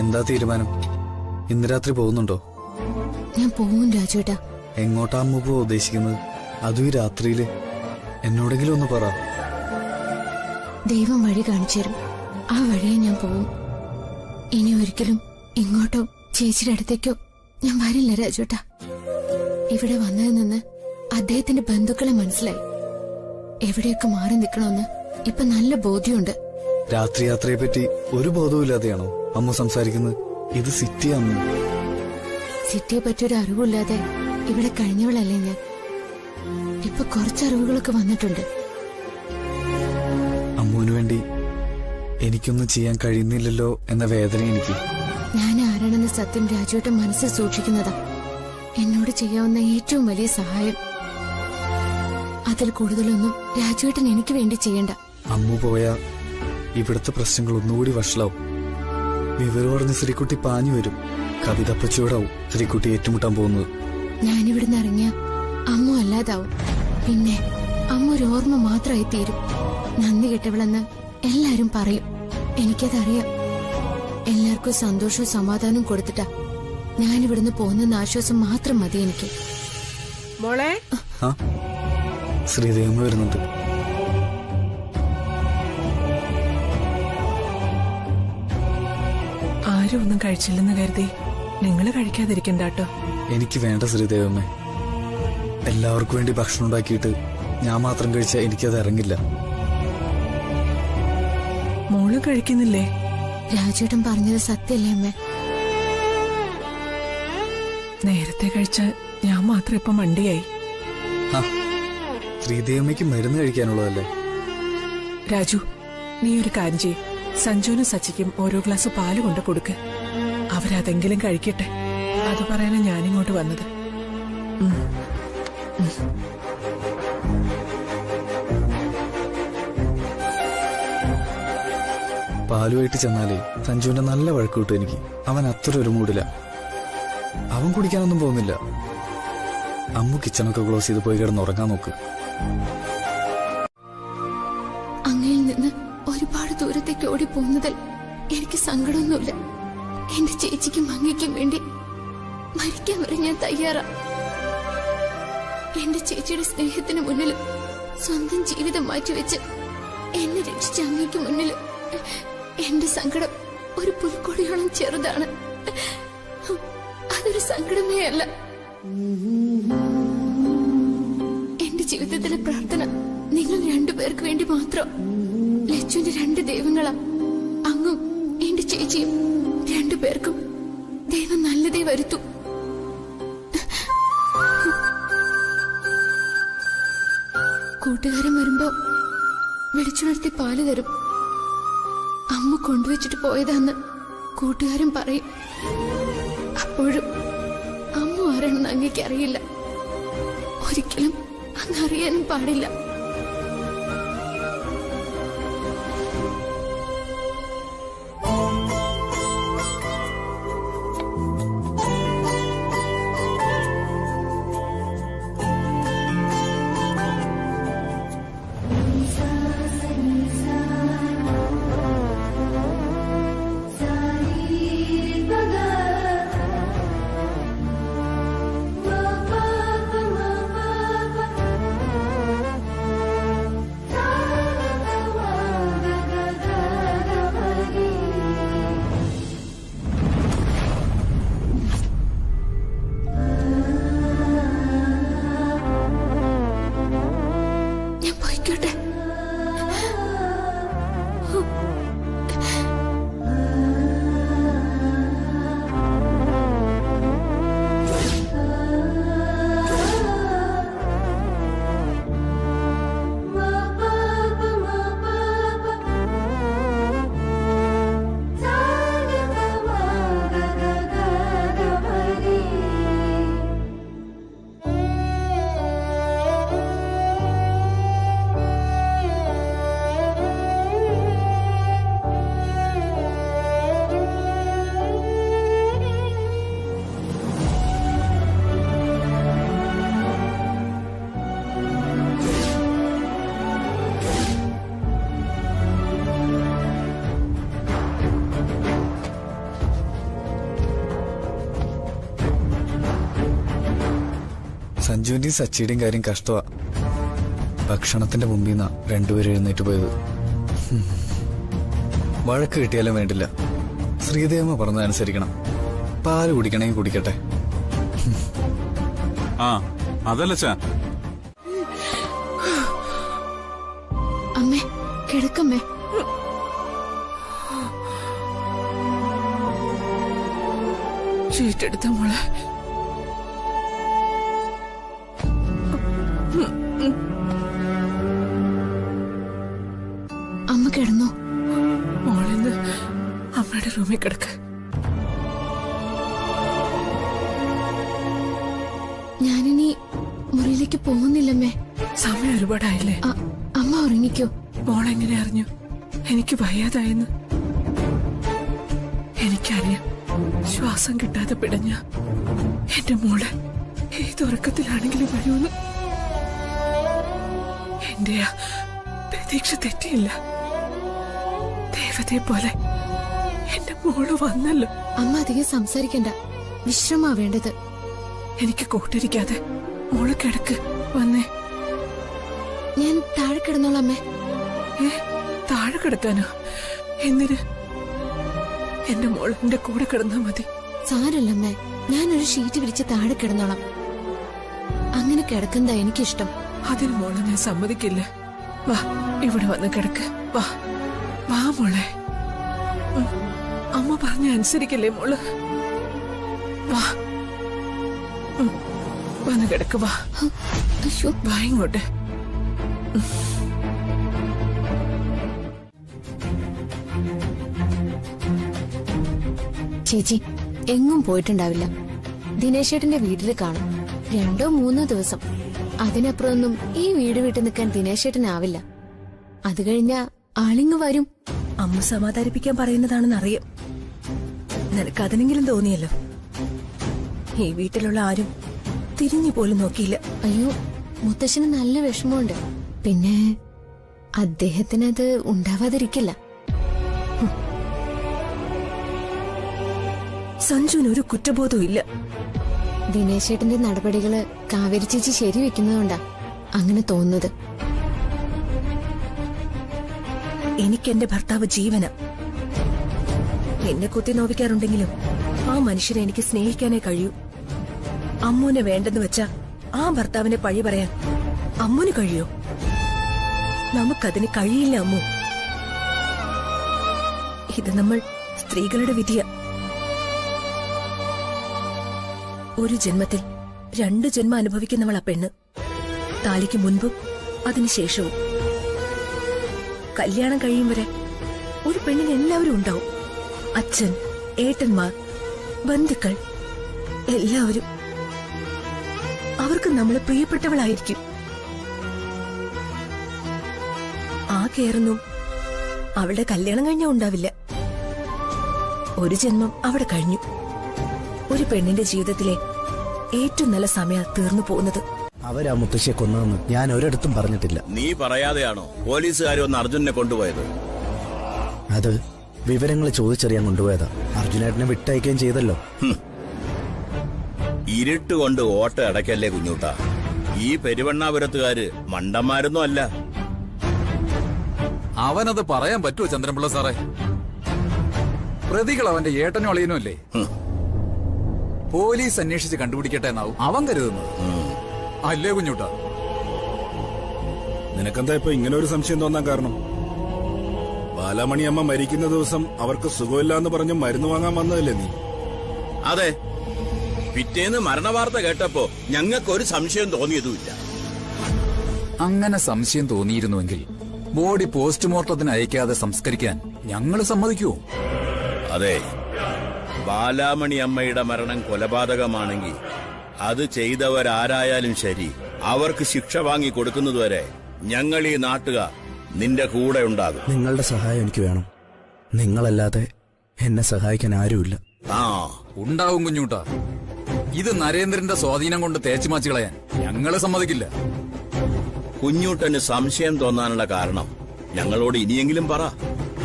എന്താ തീരുമാനം? ഇന്ന് രാത്രി പോകുന്നുണ്ടോ? ഞാൻ പോവും രാജുവേട്ടാ. എങ്ങോട്ടാ അമ്മ പോ ഉദ്ദേശിക്കുന്നത്? അതും ഈ രാത്രിയില്? എന്നോടെങ്കിലും ഒന്ന് പറ. ദൈവം വഴി കാണിച്ചു തരും. ആ വഴിയെ ഞാൻ പോവും. ഇനി ഒരിക്കലും ഇങ്ങോട്ടോ ചേച്ചിയുടെ അടുത്തേക്കോ ഞാൻ വരില്ല രാജുവേട്ടാ. ഇവിടെ വന്നതിൽ നിന്ന് അദ്ദേഹത്തിന്റെ ബന്ധുക്കളെ മനസ്സിലായി. എവിടെയൊക്കെ മാറി നിൽക്കണമെന്ന് ഇപ്പൊ നല്ല ബോധ്യമുണ്ട്. രാത്രി യാത്രയെ പറ്റി ഒരു ബോധവും ഇല്ലാതെയാണോ അമ്മ സംസാരിക്കുന്നത്? ഇത് സിറ്റിയാമ്മ. സിറ്റിയെ പറ്റിയൊരു അറിവില്ലാതെ ഇവിടെ കഴിഞ്ഞവളല്ലേ ഞാൻ. ഇപ്പൊ കുറച്ചറിവുകളൊക്കെ വന്നിട്ടുണ്ട്. അമ്മുവിന് വേണ്ടി എനിക്കൊന്നും ചെയ്യാൻ കഴിയുന്നില്ലല്ലോ എന്ന വേദന എനിക്ക്. ഞാൻ ആരാണെന്ന സത്യം രാജുവേട്ടൻ മനസ്സിൽ സൂക്ഷിക്കുന്നതാ എന്നോട് ചെയ്യാവുന്ന ഏറ്റവും വലിയ സഹായം. അതിൽ കൂടുതലൊന്നും രാജുവേട്ടൻ എനിക്ക് വേണ്ടി ചെയ്യണ്ട. അമ്മു പോയാ ഇവിടുത്തെ പ്രശ്നങ്ങൾ ഒന്നുകൂടി വഷളാവും. വിവരം പറഞ്ഞ് ശ്രീകുട്ടി പാഞ്ഞു വരും. കവിതപ്പച്ചയോടാവും ശ്രീകുട്ടി ഏറ്റുമുട്ടാൻ പോകുന്നത്. ഞാനിവിടുന്ന് ഇറങ്ങിയ അമ്മു അല്ലാതാവും. പിന്നെ അമ്മ ഒരു ഓർമ്മ മാത്രമായി തീരും. നന്ദി കെട്ടവളെന്ന് എല്ലാരും പറയും. എനിക്കതറിയാം. എല്ലാവർക്കും സന്തോഷവും സമാധാനവും കൊടുത്തിട്ടാ ഞാനിവിടുന്ന് പോകുന്ന ആശ്വാസം മാത്രം മതി എനിക്ക്. മോളെ, ശ്രീദേവമ്മ വരുന്നുണ്ട്. ആരും ഒന്നും കഴിച്ചില്ലെന്ന് കരുതി നിങ്ങള് കഴിക്കാതിരിക്കണ്ടാട്ടോ. എനിക്ക് വേണ്ട ശ്രീദേവമ്മേ. എല്ലാവർക്കും വേണ്ടി ഭക്ഷണം ഉണ്ടാക്കിയിട്ട് ഞാൻ മാത്രം കഴിച്ചാൽ എനിക്കത് ഇറങ്ങില്ല. മോള് കഴിക്കുന്നില്ലേ? രാജേട്ടൻ പറഞ്ഞത് സത്യല്ലേ അമ്മേ? നേരത്തെ കഴിച്ച ഞാൻ മാത്രം ഇപ്പൊ മണ്ടിയായി. ശ്രീദേവമ്മയ്ക്ക് മരുന്ന് കഴിക്കാനുള്ളതല്ലേ? രാജു, നീ ഒരു കാര്യം ചെയ്യ്. സഞ്ജുവിനും സച്ചിക്കും ഓരോ ഗ്ലാസ് പാല് കൊണ്ട് കൊടുക്ക്. അവരതെങ്കിലും കഴിക്കട്ടെ. അത് പറയാനാ ഞാനിങ്ങോട്ട് വന്നത്. പാലുമായിട്ട് ചെന്നാലേ സഞ്ജുവിന്റെ നല്ല വഴക്ക് കിട്ടും എനിക്ക്. അവൻ അത്ര ഒരു മൂടില്ല. അവൻ കുടിക്കാനൊന്നും പോകുന്നില്ല. അമ്മു കിച്ചണൊക്കെ ക്ലോസ് ചെയ്ത് പോയി കിടന്ന് ഉറങ്ങാൻ നോക്ക്. അങ്ങയിൽ നിന്ന് ഒരുപാട് ദൂരത്തേക്ക് ഓടി പോകുന്നതിൽ എനിക്ക് സങ്കടമൊന്നുമില്ല. എന്റെ ചേച്ചിക്കും അങ്ങയ്ക്കും വേണ്ടി മരിക്കാൻ വരെ ഞാൻ തയ്യാറാ. എന്റെ ചേച്ചിയുടെ സ്നേഹത്തിന് മുന്നിലും സ്വന്തം ജീവിതം മാറ്റിവെച്ച് എന്നെ രക്ഷിച്ച അങ്ങയ്ക്ക് മുന്നിലും എന്റെ സങ്കടം ഒരു പുൽക്കൊടിയോളം ചെറുതാണ്. അതൊരു സങ്കടമേ അല്ല. എന്റെ ജീവിതത്തിലെ പ്രാർത്ഥന നിങ്ങൾ രണ്ടുപേർക്ക് വേണ്ടി മാത്രം. ലച്ചുവിന്റെ രണ്ട് ദൈവങ്ങളാ, അങ്ങും എന്റെ ചേച്ചിയും. രണ്ടുപേർക്കും ദൈവം നല്ലതേ വരുത്തു. കൂട്ടുകാരൻ വരുമ്പോ വിളിച്ചുണർത്തി പാല് തരും. അമ്മ കൊണ്ടുവച്ചിട്ട് പോയതാന്ന് കൂട്ടുകാരൻ പറയും. അപ്പോഴും അമ്മ ആരാണെന്ന് അങ്ങേക്ക് അറിയില്ല. ഒരിക്കലും അങ്ങ് അറിയാനും പാടില്ല. സഞ്ജുവിന്റെയും സച്ചിയുടെയും കാര്യം കഷ്ടമാ. ഭക്ഷണത്തിന്റെ മുമ്പിൽ നിന്നാ രണ്ടുപേരും എഴുന്നേറ്റ് പോയത്. വഴക്ക് കിട്ടിയാലും വേണ്ടില്ല, ശ്രീദേവമ്മ പറഞ്ഞതനുസരിക്കണം. പാല് കുടിക്കണമെങ്കിൽ കുടിക്കട്ടെ. അതല്ല അമ്മേ, കിടക്കമ്മേ. ചീട്ടെടുത്ത മോളെ. അമ്മ കിടന്നോ? മോളിന്ന് അമ്മയുടെ റൂമിൽ കിടക്ക്. ഞാനിനി മുറിയിലേക്ക് പോകുന്നില്ലമ്മേ. സമയം ഒരുപാടായില്ലേ? അമ്മ ഉറങ്ങിക്കോ. മോളെങ്ങനെ അറിഞ്ഞു എനിക്ക് വയ്യാതായെന്ന്? എനിക്കറിയാം, ശ്വാസം കിട്ടാതെ പിടഞ്ഞ എന്റെ മോള് ഏതുറക്കത്തിലാണെങ്കിലും വരുമെന്ന്. എന്റെ പ്രതീക്ഷ തെറ്റിയില്ല. ദേവതയെ പോലെ എന്റെ മോള് വന്നല്ലോ. അമ്മ അധികം സംസാരിക്കണ്ട, വിശ്രമാ വേണ്ടത്. എനിക്ക് കൂട്ടിരിക്കാതെ മോള് കിടക്ക്. വന്നേ. ഞാൻ താഴെ കിടന്നോളാം അമ്മേ. താഴെ കിടക്കാനോ? എന്തിന്? എന്റെ മോൾ എന്റെ കൂടെ കിടന്നാ മതി. സാരല്ലമ്മേ, ഞാനൊരു ഷീറ്റ് വിരിച്ച് താഴെ കിടന്നോളാം. അങ്ങനെ കിടക്കുന്നതാ എനിക്കിഷ്ടം. അതിന് മോളെ ഞാൻ സമ്മതിക്കില്ല. വാ, ഇവിടെ വന്ന് കിടക്ക്. വാ വാ മോളെ. അമ്മ പറഞ്ഞ അനുസരിക്കല്ലേ മോള്? വാ, വന്ന് കിടക്ക്. വാ വാ ഇങ്ങോട്ട്. ചേച്ചി എങ്ങും പോയിട്ടുണ്ടാവില്ല. ദിനേശേട്ടന്റെ വീട്ടിൽ കാണും. 2-3 ദിവസം. അതിനപ്പുറമൊന്നും ഈ വീട് വിട്ടു നിൽക്കാൻ ദിനേശേട്ടനാവില്ല. അത് കഴിഞ്ഞ ആളിങ്ങ് വരും. അമ്മ സമാധാനിപ്പിക്കാൻ പറയുന്നതാണെന്നറിയാം. നിനക്ക് അതിനെങ്കിലും തോന്നിയല്ലോ. ഈ വീട്ടിലുള്ള ആരും തിരിഞ്ഞു പോലും നോക്കിയില്ല. അയ്യോ, മുത്തശ്ശന് നല്ല വിഷമമുണ്ട്. പിന്നെ അദ്ദേഹത്തിനത് ഉണ്ടാവാതിരിക്കില്ല. സഞ്ജുവിന് ഒരു കുറ്റബോധവും ഇല്ല. ദിനേശേട്ടന്റെ നടപടികള് കാവേരി ചേച്ചി ശരിവെക്കുന്നതുകൊണ്ടാ അങ്ങനെ തോന്നുന്നത്. എനിക്കെന്റെ ഭർത്താവ് ജീവന. എന്നെ കുത്തി നോവിക്കാറുണ്ടെങ്കിലും ആ മനുഷ്യനെ എനിക്ക് സ്നേഹിക്കാനേ കഴിയൂ. അമ്മുനെ വേണ്ടെന്ന് വെച്ചാ ആ ഭർത്താവിനെ പഴി പറയാൻ അമ്മുന് കഴിയോ? നമുക്കതിന് കഴിയില്ല അമ്മു. ഇത് നമ്മൾ സ്ത്രീകളുടെ വിധിയാ. ഒരു ജന്മത്തിൽ 2 ജന്മം അനുഭവിക്കുന്നവളാ പെണ്ണ്. താലിക്ക് മുൻപും അതിനുശേഷവും. കല്യാണം കഴിയും വരെ ഒരു പെണ്ണിന് എല്ലാവരും ഉണ്ടാവും. അച്ഛൻ, ഏട്ടന്മാർ, ബന്ധുക്കൾ എല്ലാവരും. അവർക്ക് നമ്മളെ പ്രിയപ്പെട്ടവളായിരിക്കും. ആ കെയറൊന്നും അവളുടെ കല്യാണം കഴിഞ്ഞാ ഉണ്ടാവില്ല. ഒരു ജന്മം അവിടെ കഴിഞ്ഞു. ഒരു പെണ്ണിന്റെ ജീവിതത്തിലെ ഏറ്റവും നല്ല സമയം തീർന്നു പോകുന്നത്. അവരാ മുത്തശ്ശിയെ കൊന്നതെന്ന് ഞാൻ ഒരിടത്തും പറഞ്ഞിട്ടില്ല. നീ പറയാതെയാണോ പോലീസുകാർ ഒന്ന് അർജുനെ കൊണ്ടുപോയത്? അത് വിവരങ്ങൾ ചോദിച്ചറിയാൻ കൊണ്ടുപോയതാ. അർജുനേട്ടനെ വിട്ടയക്കുകയും ചെയ്തല്ലോ. ഇരുട്ടുകൊണ്ട് ഓട്ട അടയ്ക്കല്ലേ കുഞ്ഞൂട്ടാ. ഈ പെരുവണ്ണാപുരത്തുകാര് മണ്ടന്മാരൊന്നും അല്ല. അവനത് പറയാൻ പറ്റുമോ ചന്ദ്രൻപിള്ള സാറേ? പ്രതികൾ അവന്റെ ഏട്ടനും അളിയനും അല്ലേ? പോലീസ് അന്വേഷിച്ച് കണ്ടുപിടിക്കട്ടെ എന്നാവും അവൻ കരുതുന്നത്. അല്ലേ കുഞ്ഞൂട്ടാ? നിനക്കെന്താ ഇപ്പൊ ഇങ്ങനെ ഒരു സംശയം തോന്നാൻ കാരണം? ബാലാമണിയമ്മ മരിക്കുന്ന ദിവസം അവർക്ക് സുഖമില്ല എന്ന് പറഞ്ഞ് മരുന്ന് വാങ്ങാൻ വന്നതല്ലേ നീ? അതെ, പിറ്റേന്ന് മരണവാർത്ത കേട്ടപ്പോ ഞങ്ങൾക്കൊരു സംശയം തോന്നിയതുമില്ല. അങ്ങനെ സംശയം തോന്നിയിരുന്നുവെങ്കിൽ ബോഡി പോസ്റ്റ്മോർട്ടത്തിന് അയക്കാതെ സംസ്കരിക്കാൻ ഞങ്ങൾ സമ്മതിക്കുവോ? അതെ, ബാലാമണി അമ്മയുടെ മരണം കൊലപാതകമാണെങ്കിൽ അത് ചെയ്തവരാരായാലും ശരി, അവർക്ക് ശിക്ഷ വാങ്ങി കൊടുക്കുന്നതുവരെ ഞങ്ങൾ ഈ നാട്ടുകാർ നിന്റെ കൂടെ ഉണ്ടാകും. നിങ്ങളുടെ സഹായം എനിക്ക് വേണം. നിങ്ങളല്ലാതെ എന്നെ സഹായിക്കാൻ ആരുമില്ല. ഉണ്ടാവും കുഞ്ഞൂട്ടാ. ഇത് നരേന്ദ്രന്റെ സ്വാധീനം കൊണ്ട് തേച്ചുമാച്ചു കളയാൻ ഞങ്ങള് സമ്മതിക്കില്ല. കുഞ്ഞൂട്ടന് സംശയം തോന്നാനുള്ള കാരണം ഞങ്ങളോട് ഇനിയെങ്കിലും പറ.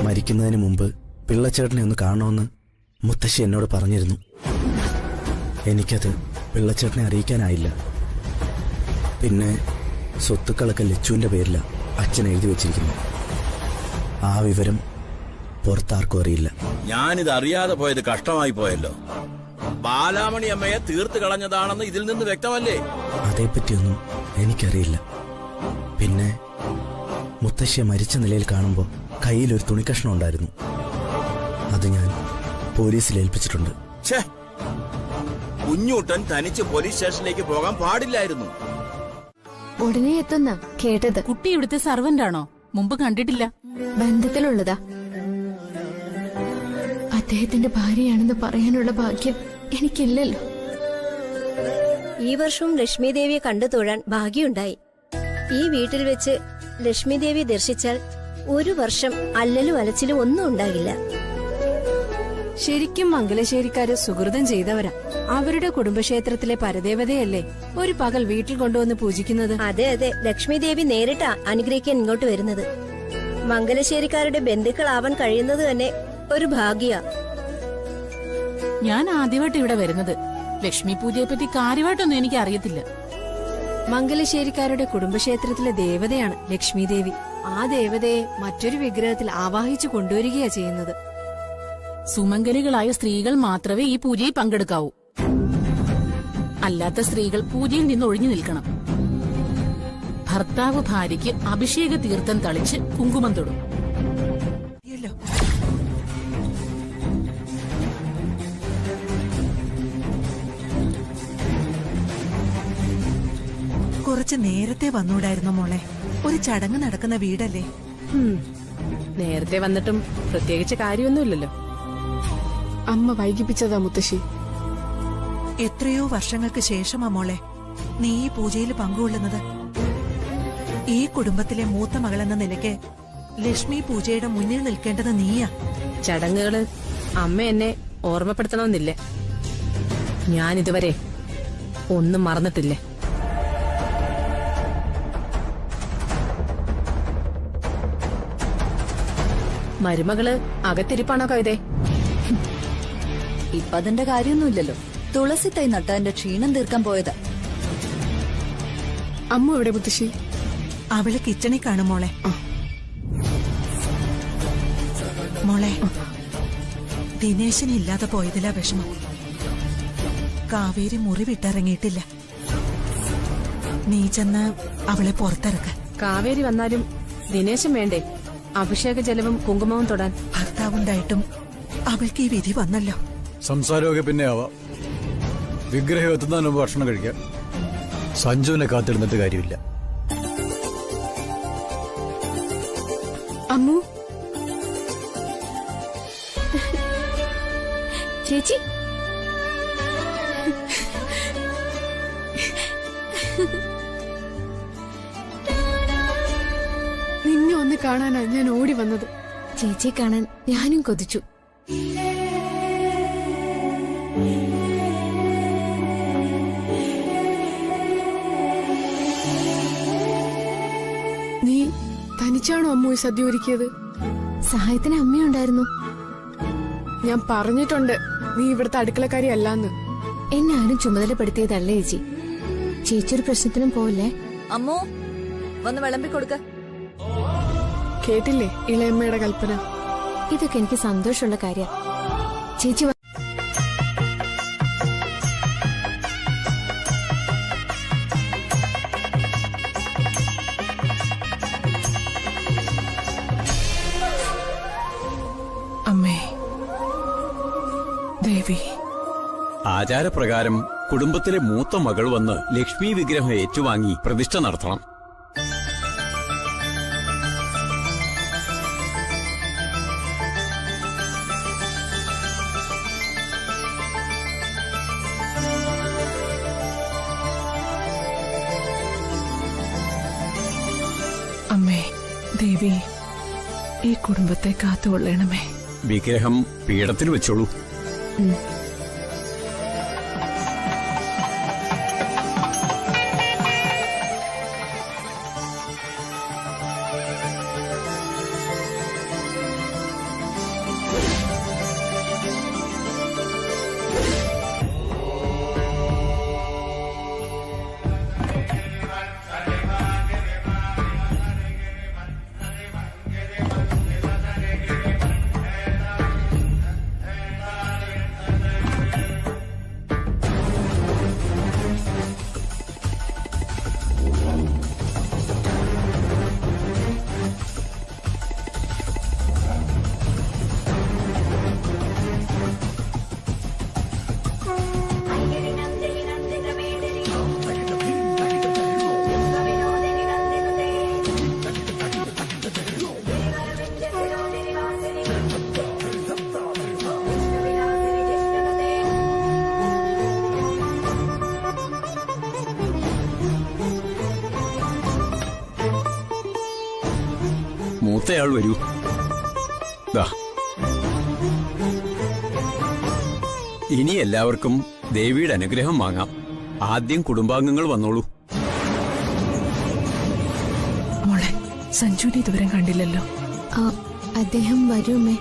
മരിക്കുന്നതിന് മുമ്പ് പിള്ളച്ചേട്ടനെ ഒന്ന് കാണണമെന്ന് മുത്തശ്ശി എന്നോട് പറഞ്ഞിരുന്നു. എനിക്കത് പിള്ളച്ചേട്ടനെ അറിയിക്കാനായില്ല. പിന്നെ സ്വത്തുക്കളൊക്കെ ലച്ചുവിന്റെ പേരില അച്ഛൻ എഴുതി വെച്ചിരിക്കുന്നു. ആ വിവരം പുറത്താർക്കും അറിയില്ല. ഞാനിത് അറിയാതെ പോയത് കഷ്ടമായി പോയല്ലോ. ബാലാമണി അമ്മയെ തീർത്ത് കളഞ്ഞതാണെന്ന് ഇതിൽ നിന്ന് വ്യക്തമല്ലേ? അതേപ്പറ്റിയൊന്നും എനിക്കറിയില്ല. പിന്നെ മുത്തശ്ശിയെ മരിച്ച നിലയിൽ കാണുമ്പോൾ കയ്യിലൊരു തുണിക്കഷ്ണം ഉണ്ടായിരുന്നു. അത് ഞാൻ പോലീസിൽ ഏൽപ്പിച്ചിട്ടുണ്ട്. കുഞ്ഞൂട്ടൻ തനിച്ച് പോലീസ് സ്റ്റേഷനിലേക്ക് പോകാൻ പാടില്ലായിരുന്നു. ഉടനെ എത്തുന്ന കേട്ടത്. കുട്ടി ഇവിടുത്തെ സർവന്റ് ആണോ? മുമ്പ് കണ്ടിട്ടില്ല. ബന്ധത്തിലുള്ളതാ. അദ്ദേഹത്തിന്റെ ഭാര്യയാണെന്ന് പറയാനുള്ള ഭാഗ്യം എനിക്കില്ലല്ലോ. ഈ വർഷവും ലക്ഷ്മി ദേവിയെ കണ്ടു തൊഴാൻ ഭാഗ്യമുണ്ടായി. ഈ വീട്ടിൽ വെച്ച് ലക്ഷ്മി ദേവി ദർശിച്ചാൽ 1 വർഷം അല്ലലും അലച്ചിലും ഒന്നും ഉണ്ടാകില്ല. ശരിക്കും മംഗലശ്ശേരിക്കാര് സുഹൃതം ചെയ്തവരാ. അവരുടെ കുടുംബക്ഷേത്രത്തിലെ പരദേവതയല്ലേ ഒരു പകൽ വീട്ടിൽ കൊണ്ടുവന്ന് പൂജിക്കുന്നത്. അതെ അതെ, ലക്ഷ്മി ദേവി നേരിട്ടാ അനുഗ്രഹിക്കാൻ ഇങ്ങോട്ട് വരുന്നത്. മംഗലശ്ശേരിക്കാരുടെ ബന്ധുക്കളാവാൻ കഴിയുന്നത് തന്നെ ഒരു ഭാഗ്യ. ഞാൻ ആദ്യമായിട്ട് ഇവിടെ വരുന്നത്. ലക്ഷ്മി പൂജയെ പറ്റി കാര്യമായിട്ടൊന്നും എനിക്ക് അറിയത്തില്ല. മംഗലശ്ശേരിക്കാരുടെ കുടുംബക്ഷേത്രത്തിലെ ദേവതയാണ് ലക്ഷ്മി ദേവി. ആ ദേവതയെ മറ്റൊരു വിഗ്രഹത്തിൽ ആവാഹിച്ചു കൊണ്ടുവരികയാ ചെയ്യുന്നത്. സുമംഗലികളായ സ്ത്രീകൾ മാത്രമേ ഈ പൂജയിൽ പങ്കെടുക്കാവൂ. അല്ലാത്ത സ്ത്രീകൾ പൂജയിൽ നിന്ന് ഒഴിഞ്ഞു നിൽക്കണം. ഭർത്താവ് ഭാര്യയ്ക്ക് അഭിഷേക തീർത്ഥം തളിച്ച് കുങ്കുമം തൊടും. കുറച്ച് നേരത്തെ വന്നൂടായിരുന്നു മോളെ. ഒരു ചടങ്ങ് നടക്കുന്ന വീടല്ലേ. നേരത്തെ വന്നിട്ടും പ്രത്യേകിച്ച് കാര്യമൊന്നുമില്ലല്ലോ. അമ്മ വൈകിപ്പിച്ചതാ മുത്തശ്ശി. എത്രയോ വർഷങ്ങൾക്ക് ശേഷമാ മോളെ നീ ഈ പൂജയിൽ പങ്കുകൊള്ളുന്നത്. ഈ കുടുംബത്തിലെ മൂത്ത മകളെന്ന നിലയ്ക്ക് ലക്ഷ്മി പൂജയുടെ മുന്നിൽ നിൽക്കേണ്ടത് നീയാ. ചടങ്ങുകള് അമ്മ എന്നെ ഓർമ്മപ്പെടുത്തണമെന്നില്ലേ? ഞാനിതുവരെ ഒന്നും മറന്നിട്ടില്ലേ. മരുമകള് അകത്തിരിപ്പാണോ കവിതേ? ഇപ്പൊ അതിന്റെ കാര്യമൊന്നുമില്ലല്ലോ. തുളസി തൈ നട്ടതിന്റെ ക്ഷീണം തീർക്കാൻ പോയതാ. അമ്മ എവിടെ മുത്തശ്ശി? അവള് കിച്ചണിൽ കാണും മോളെ. മോളെ, ദിനേശന് ഇല്ലാതെ പോയതിലാ വിഷമം. കാവേരി മുറി വിട്ടിറങ്ങിയിട്ടില്ല. നീ ചെന്ന് അവളെ പുറത്തിറക്ക. കാവേരി വന്നാലും ദിനേശൻ വേണ്ടേ അഭിഷേക ജലവും കുങ്കുമവും തൊടാൻ? ഭർത്താവുണ്ടായിട്ടും അവൾക്ക് ഈ വിധി വന്നല്ലോ. സംസാരമൊക്കെ പിന്നെ ആവാം. വിഗ്രഹം എത്തുന്നതിന് മുമ്പ് ഭക്ഷണം കഴിക്കാം. സഞ്ജുവിനെ കാത്തിരുന്നിട്ട് കാര്യമില്ല. അമ്മു ചേച്ചി, നിന്നെ ഒന്ന് കാണാനാ ഞാൻ ഓടി വന്നത്. ചേച്ചിയെ കാണാൻ ഞാനും കൊതിച്ചു. നീ തനിച്ചാണോ അമ്മു ഈ സദ്യ ഒരുക്കിയത്? സഹായത്തിന് അമ്മയുണ്ടായിരുന്നു. ഞാൻ പറഞ്ഞിട്ടുണ്ട് നീ ഇവിടുത്തെ അടുക്കളക്കാരി അല്ലാന്ന്. എന്നെ ആരും ചുമതലപ്പെടുത്തിയതല്ലേ ചേച്ചി. ചേച്ചി ഒരു പ്രശ്നത്തിനും പോവില്ലേ? അമ്മോ, വന്ന് വിളമ്പി കൊടുക്ക. കേട്ടില്ലേ ഇളയമ്മയുടെ കൽപ്പന? ഇതൊക്കെ എനിക്ക് സന്തോഷമുള്ള കാര്യം. ചേച്ചി അമ്മേ ദേവി. ആചാരപ്രകാരം കുടുംബത്തിലെ മൂത്ത മകൾ വന്ന് ലക്ഷ്മി വിഗ്രഹം ഏറ്റുവാങ്ങി പ്രതിഷ്ഠ നടത്തണം. അമ്മേ ദേവി, ഈ കുടുംബത്തെ കാത്തുകൊള്ളണമേ. വിഗ്രഹം പീഠത്തിൽ വെച്ചോളൂ. മൂത്തയാൾ വരൂ. ഇനി എല്ലാവർക്കും ദേവിയുടെ അനുഗ്രഹം വാങ്ങാം. ആദ്യം കുടുംബാംഗങ്ങൾ വന്നോളൂ. മോളെ, സഞ്ജുവിനെ ഇതുവരെ കണ്ടില്ലല്ലോ. അദ്ദേഹം വരുമേ.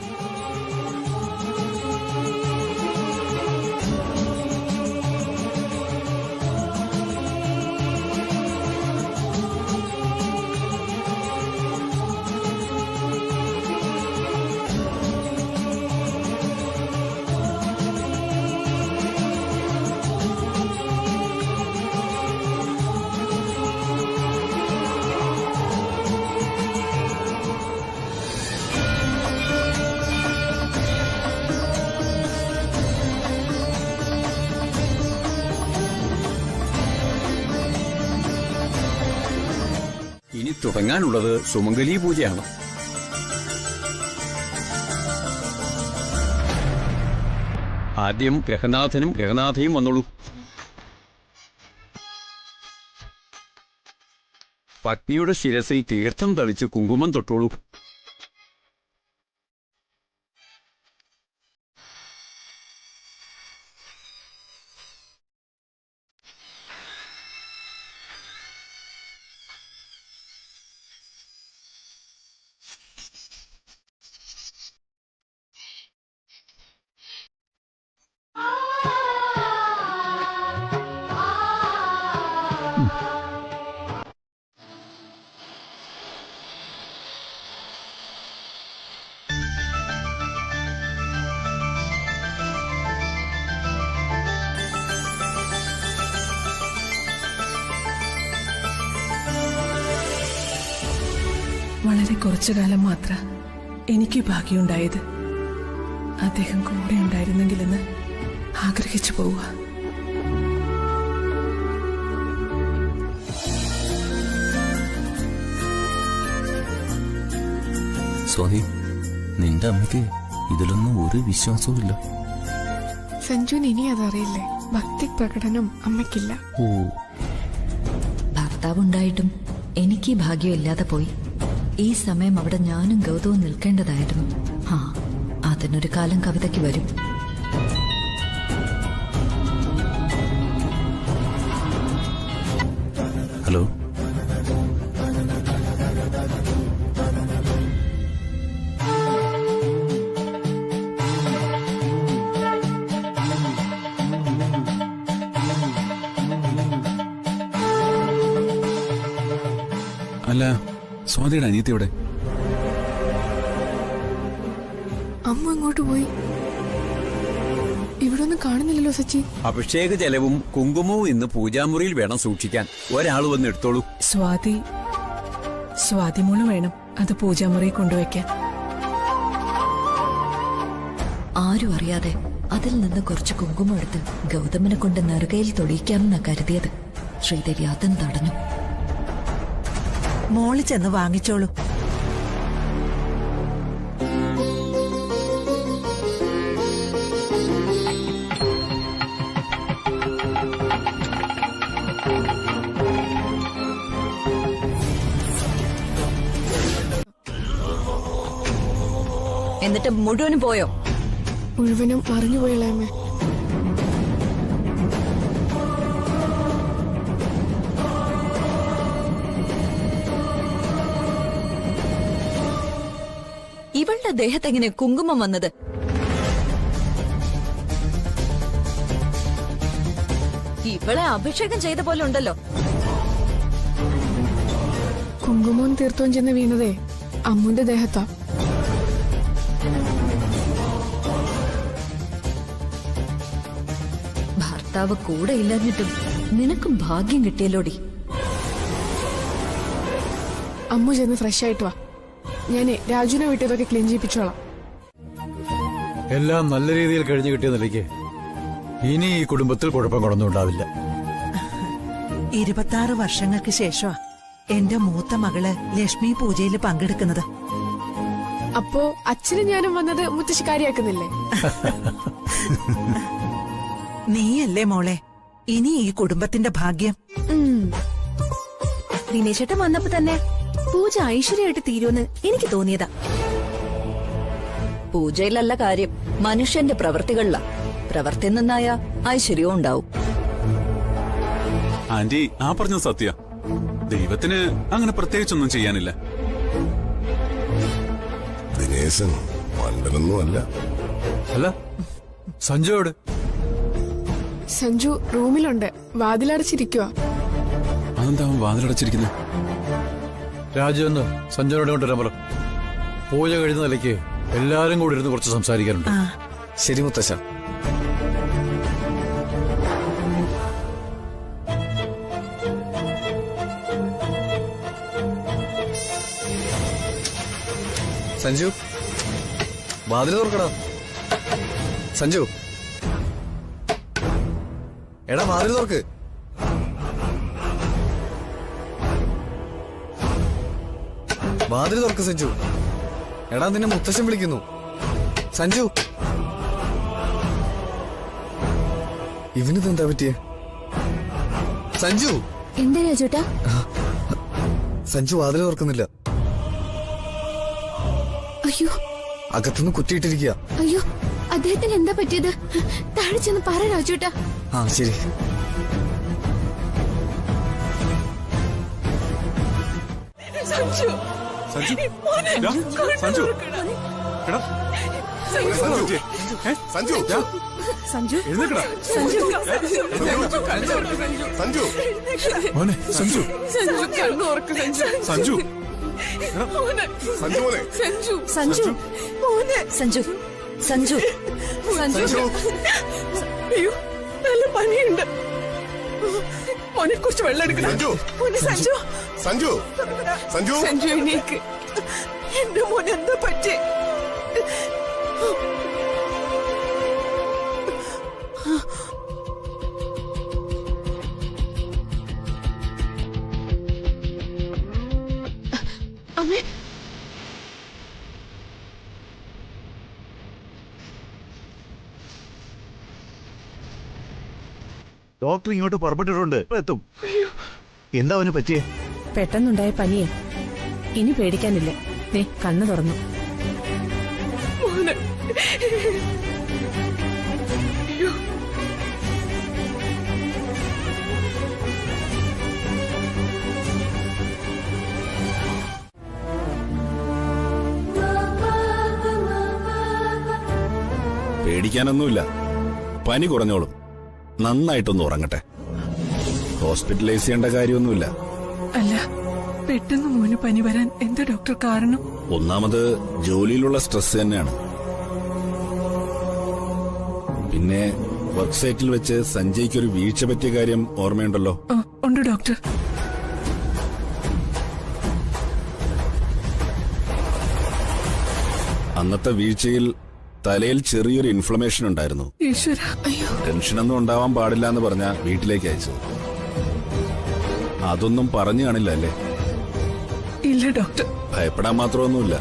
ഇനി തുടങ്ങാനുള്ളത് സുമംഗലി പൂജയാണ്. ആദ്യം ഗ്രഹനാഥനും ഗ്രഹനാഥയും വന്നോളൂ. പത്നിയുടെ ശിരസിൽ തീർത്ഥം തളിച്ച് കുങ്കുമം തൊട്ടോളൂ. വളരെ കുറച്ചു കാലം മാത്രം എനിക്ക് ഭാഗ്യമുണ്ടായത്. അദ്ദേഹം കൂടെ ഉണ്ടായിരുന്നെങ്കിലെന്ന് ആഗ്രഹിച്ചു പോവുക. സ്വാതി, നിന്റെ അമ്മയ്ക്ക് ഇതിലൊന്നും ഒരു വിശ്വാസവും ഇല്ല. സഞ്ജുവിന് ഇനി അതറിയില്ലേ, ഭക്തി പ്രകടനം അമ്മയ്ക്കില്ല. ഓ, ഭർത്താവുണ്ടായിട്ടും എനിക്ക് ഈ ഭാഗ്യമില്ലാതെ പോയി. ഈ സമയം അവിടെ ഞാനും ഗൗതവും നിൽക്കേണ്ടതായിരുന്നു. ആ, അതിനൊരു കാലം കവിതയ്ക്ക് വരും. ഹലോ, അല്ല, സ്വാതിയുടെ അനിയത്തിയോടെ? അമ്മ അങ്ങോട്ട് പോയി. ഇവിടെ ഒന്നും കാണുന്നില്ലല്ലോ സച്ചി. അഭിഷേക ജലവും കുങ്കുമവും ഇന്ന് പൂജാമുറിയിൽ വേണം സൂക്ഷിക്കാൻ. ഒരാൾ വന്ന് എടുത്തോളൂ. സ്വാതിമോള് വേണം അത് പൂജാമുറിയിൽ കൊണ്ടുവയ്ക്കാൻ. ആരും അറിയാതെ അതിൽ നിന്ന് കുറച്ച് കുങ്കുമം എടുത്ത് ഗൗതമനെ കൊണ്ട് നെറുകയിൽ തൊടിയിക്കാമെന്നാ കരുതിയത്. ശ്രീദേവി അതും തടഞ്ഞു. മോള് ചെന്ന് വാങ്ങിച്ചോളൂ. എന്നിട്ട് മുഴുവനും പോയോ? മുഴുവനും മറിഞ്ഞുപോയല്ലേ അമ്മേ. ഇവളുടെ ദേഹത്ത് എങ്ങനെ കുങ്കുമം വന്നത്? ഇവളെ അഭിഷേകം ചെയ്ത പോലെ ഉണ്ടല്ലോ. കുങ്കുമവും തീർത്തവും ചെന്ന് വീണതേ അമ്മുന്റെ ദേഹത്താ. ഭർത്താവ് കൂടെ ഇല്ലാഞ്ഞിട്ടും നിനക്കും ഭാഗ്യം കിട്ടിയല്ലോടി. അമ്മു ചെന്ന് ഫ്രഷ് ആയിട്ട് വാ. ഞാനേ രാജുവിനെ വീട്ടിയതൊക്കെ ക്ലീൻ ചെയ്യിപ്പിച്ചോളാം. എല്ലാം നല്ല രീതിയിൽ കഴിഞ്ഞു കിട്ടിയ നിലയ്ക്ക് ഇനി ഈ കുടുംബത്തിൽ കുഴപ്പം കൊണ്ടൊന്നുണ്ടാവില്ല. 26 വർഷങ്ങൾക്ക് ശേഷമാ എന്റെ മൂത്ത മകള് ലക്ഷ്മി പൂജയിൽ പങ്കെടുക്കുന്നത്. അപ്പോ അച്ഛനും ഞാനും വന്നത് മുത്തശ്ശിക്കാരിയാക്കുന്നില്ലേ? നീയല്ലേ മോളെ ഇനി ഈ കുടുംബത്തിന്റെ ഭാഗ്യം. ദിനേശേട്ടൻ വന്നപ്പോ തന്നെ പൂജ ഐശ്വര്യമായിട്ട് തീരുമെന്ന് എനിക്ക് തോന്നിയതാ. പൂജയിലല്ല കാര്യം, മനുഷ്യന്റെ പ്രവൃത്തികളിലാ. പ്രവൃത്തി നിന്നായ ഐശ്വര്യവും ഉണ്ടാവും. ആന്റി ആ പറഞ്ഞത് സത്യ. ദൈവത്തിന് അങ്ങനെ പ്രത്യേകിച്ചൊന്നും ചെയ്യാനില്ല. ദിനേശൻ മണ്ടനൊന്നും അല്ല. അല്ല, സഞ്ജുവോട്? സഞ്ജു റൂമിലുണ്ട്, വാതിലടച്ചിരിക്കുക. അതെന്താ വാതിലടച്ചിരിക്കുന്നത്? രാജു എന്ന് സഞ്ജുവിനോട് കൊണ്ടുവരാൻ പറ. പൂജ കഴിയുന്ന നിലയ്ക്ക് എല്ലാരും കൂടി ഇരുന്ന് കുറച്ച് സംസാരിക്കാനുണ്ട്. ശരി മുത്തശ്ശ. സഞ്ജു, വാതിൽ തുറക്കടാ. സഞ്ജു, എടാ വാതിൽ തുറക്ക്. വാതിൽ തുറക്ക് സഞ്ജു. എടാ നിന്നെ മുത്തശ്ശൻ വിളിക്കുന്നു. സഞ്ജു, ഇവനിതെന്താ പറ്റിയേ? സഞ്ജു. എന്താ രാജുട്ടാ? സഞ്ജു വാതിൽ തുറക്കുന്നില്ല. അയ്യോ, അകത്തുനിന്ന് കുറ്റിയിട്ടിരിക്കുക. അയ്യോ, അദ്ദേഹത്തിന് എന്താ പറ്റിയത്? താഴെ ചെന്ന് പറ രാജുട്ടാ. ആ ശരി. സഞ്ജു, സഞ്ജു, എടാ സഞ്ജു, സഞ്ജു, എഴുന്നേക്കടാ. സഞ്ജു, മോനെ സഞ്ജു, സഞ്ജു കണ്ണു ഓർക്ക്. സഞ്ജു, സഞ്ജു മോനെ. സഞ്ജു, സഞ്ജു, സഞ്ജു, സഞ്ജു, സഞ്ജു. അയ്യോ, നല്ല പനിയുണ്ട്. മോനെ കുറച്ച് വെള്ളം എടുക്കണം. സഞ്ജു, സഞ്ജു, സഞ്ജു, സഞ്ജു, സഞ്ജു എണീക്ക്. എന്റെ മോൻ എന്താ പറ്റി? അമ്മേ, ഡോക്ടർ ഇങ്ങോട്ട് പുറപ്പെട്ടിട്ടുണ്ട്. ഇപ്പൊ എത്തും. എന്താ അവന് പറ്റിയേ? പെട്ടെന്നുണ്ടായ പനിയെ. ഇനി പേടിക്കാനില്ല. ദേ കണ്ണു തുറന്നു. പേടിക്കാനൊന്നുമില്ല. പനി കുറഞ്ഞോളും. നന്നായിട്ടൊന്ന് ഉറങ്ങട്ടെ. ഹോസ്പിറ്റലൈസ് ചെയ്യേണ്ട കാര്യമൊന്നുമില്ല. അല്ല, പെട്ടെന്ന് മോന് പനി വരാൻ എന്താ ഡോക്ടർ കാരണം? ഒന്നാമത് ജോലിയിലുള്ള സ്ട്രെസ് തന്നെയാണ്. പിന്നെ വർക്ക് സൈറ്റിൽ വെച്ച് സഞ്ജയ്ക്ക് ഒരു വീഴ്ച പറ്റിയ കാര്യം ഓർമ്മയുണ്ടല്ലോ? ഉണ്ട് ഡോക്ടർ. അന്നത്തെ വീഴ്ചയിൽ തലയിൽ ചെറിയൊരു ഇൻഫ്ലമേഷൻ ഉണ്ടായിരുന്നു. ടെൻഷനൊന്നും ഉണ്ടാവാൻ പാടില്ല എന്ന് പറഞ്ഞ വീട്ടിലേക്ക് അയച്ചത്. അതൊന്നും പറഞ്ഞു കാണില്ല അല്ലേ? ഇല്ല ഡോക്ടർ. ഭയപ്പെടാൻ മാത്രമൊന്നുമില്ല.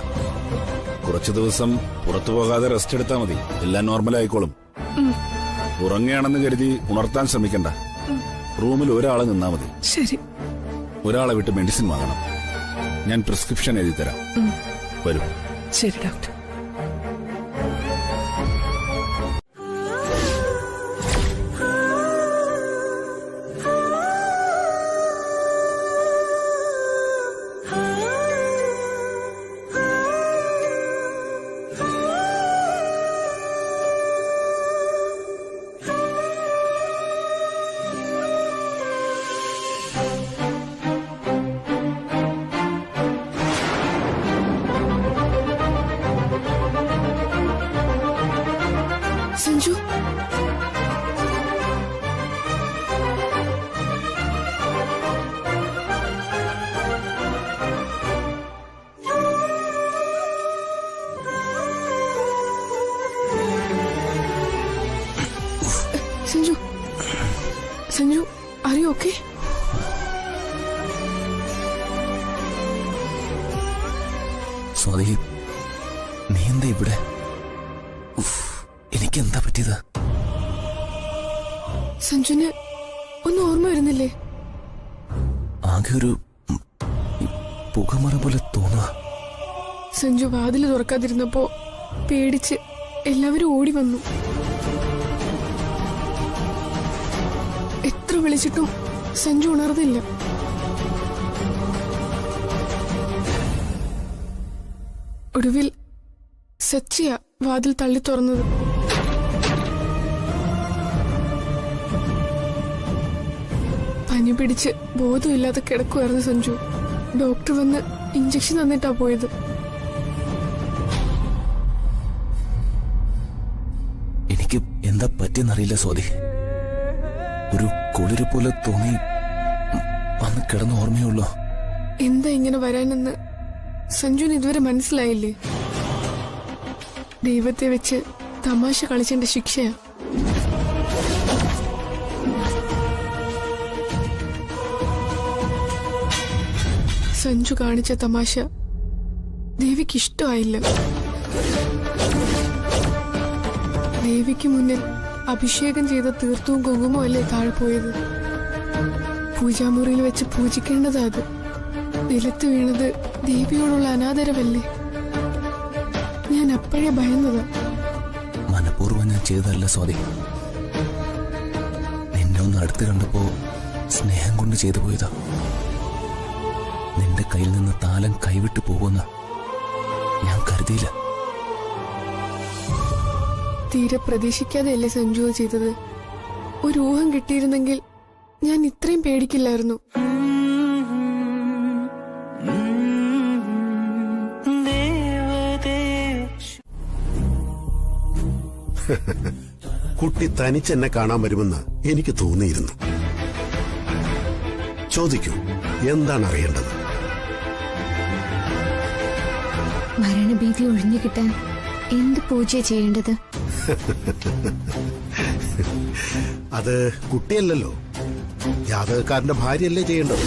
കുറച്ചു ദിവസം പുറത്തു പോകാതെ റെസ്റ്റ് എടുത്താൽ മതി. എല്ലാം നോർമൽ ആയിക്കോളും. ഉറങ്ങുകയാണെന്ന് കരുതി ഉണർത്താൻ ശ്രമിക്കണ്ട. റൂമിൽ ഒരാളെ നിന്നാ മതി. ശരി. ഒരാളെ വിട്ട് മെഡിസിൻ വാങ്ങണം. ഞാൻ പ്രിസ്ക്രിപ്ഷൻ എഴുതി തരാം. വരൂ. ശരി doctor. Sanju, Sanju, Sanju, are you okay? Swathi, നീ എന്താ ഇവിടെ? എനിക്കെന്താ പറ്റിയത്? സഞ്ജുന് ഒന്നും ഓർമ്മ വരുന്നില്ലേ? ആകെ ഒരു പുകമറ പോലെ തോന്നുക. സഞ്ജു വാതിൽ തുറക്കാതിരുന്നപ്പോ പേടിച്ച് എല്ലാവരും ഓടി വന്നു. എത്ര വിളിച്ചിട്ടും സഞ്ജു ഉണർന്നില്ല. ഒടുവിൽ സച്ചിയ വാതിൽ തള്ളി തുറന്നത്. പനി പിടിച്ച് ബോധമില്ലാതെ കിടക്കുമായിരുന്നു സഞ്ജു. ഡോക്ടർ വന്ന് ഇഞ്ചക്ഷൻ തന്നിട്ടാ പോയത്. എനിക്ക് എന്താ പറ്റിയെന്നറിയില്ല സ്വാതി. ഒരു കുളിര് പോലെ തോന്നി വന്ന് കിടന്ന ഓർമ്മയുള്ളൂ. എന്താ ഇങ്ങനെ വരാനെന്ന് സഞ്ജുവിന് ഇതുവരെ മനസ്സിലായില്ലേ? ദൈവത്തെ വെച്ച് തമാശ കളിച്ചതിന്റെ ശിക്ഷയാ. സഞ്ജു കാണിച്ച തമാശ ദേവിക്ക് ഇഷ്ടമായില്ല. ദേവിക്ക് മുന്നിൽ അഭിഷേകം ചെയ്ത തീർത്ഥവും കുങ്കുമോ അല്ലേ താഴെ പോയത്? പൂജാമുറിയിൽ വെച്ച് പൂജിക്കേണ്ടതാ അത്. നിലത്ത് വീണത് ദേവിയോടുള്ള അനാദരവല്ലേ? ഞാൻ അപ്പോഴേ ഭയന്നതാ. മനഃപൂർവ്വം ഞാൻ ചെയ്തതല്ല സ്വാതി. നിന്നെ ഒന്ന് അടുത്ത് കണ്ടപ്പോ സ്നേഹം കൊണ്ട് ചെയ്തു പോയതാ. നിന്റെ കയ്യിൽ നിന്ന് താലം കൈവിട്ടു പോകുമെന്ന് ഞാൻ കരുതിയില്ല. തീരെ പ്രതീക്ഷിക്കാതെയല്ലേ സഞ്ജു ചെയ്തത്? ഒരു ഊഹം കിട്ടിയിരുന്നെങ്കിൽ ഞാൻ ഇത്രയും പേടിക്കില്ലായിരുന്നു. കുട്ടി തനിച്ചെന്നെ കാണാൻ വരുമെന്ന് എനിക്ക് തോന്നിയിരുന്നു. ചോദിക്കൂ, എന്താണ് അറിയേണ്ടത്? മരണഭീതി ഒഴിഞ്ഞു കിട്ടാൻ എന്ത് പൂജ ചെയ്യേണ്ടത്? അത് കുട്ടിയല്ലല്ലോ, ജാതകക്കാരന്റെ ഭാര്യയല്ലേ ചെയ്യേണ്ടത്.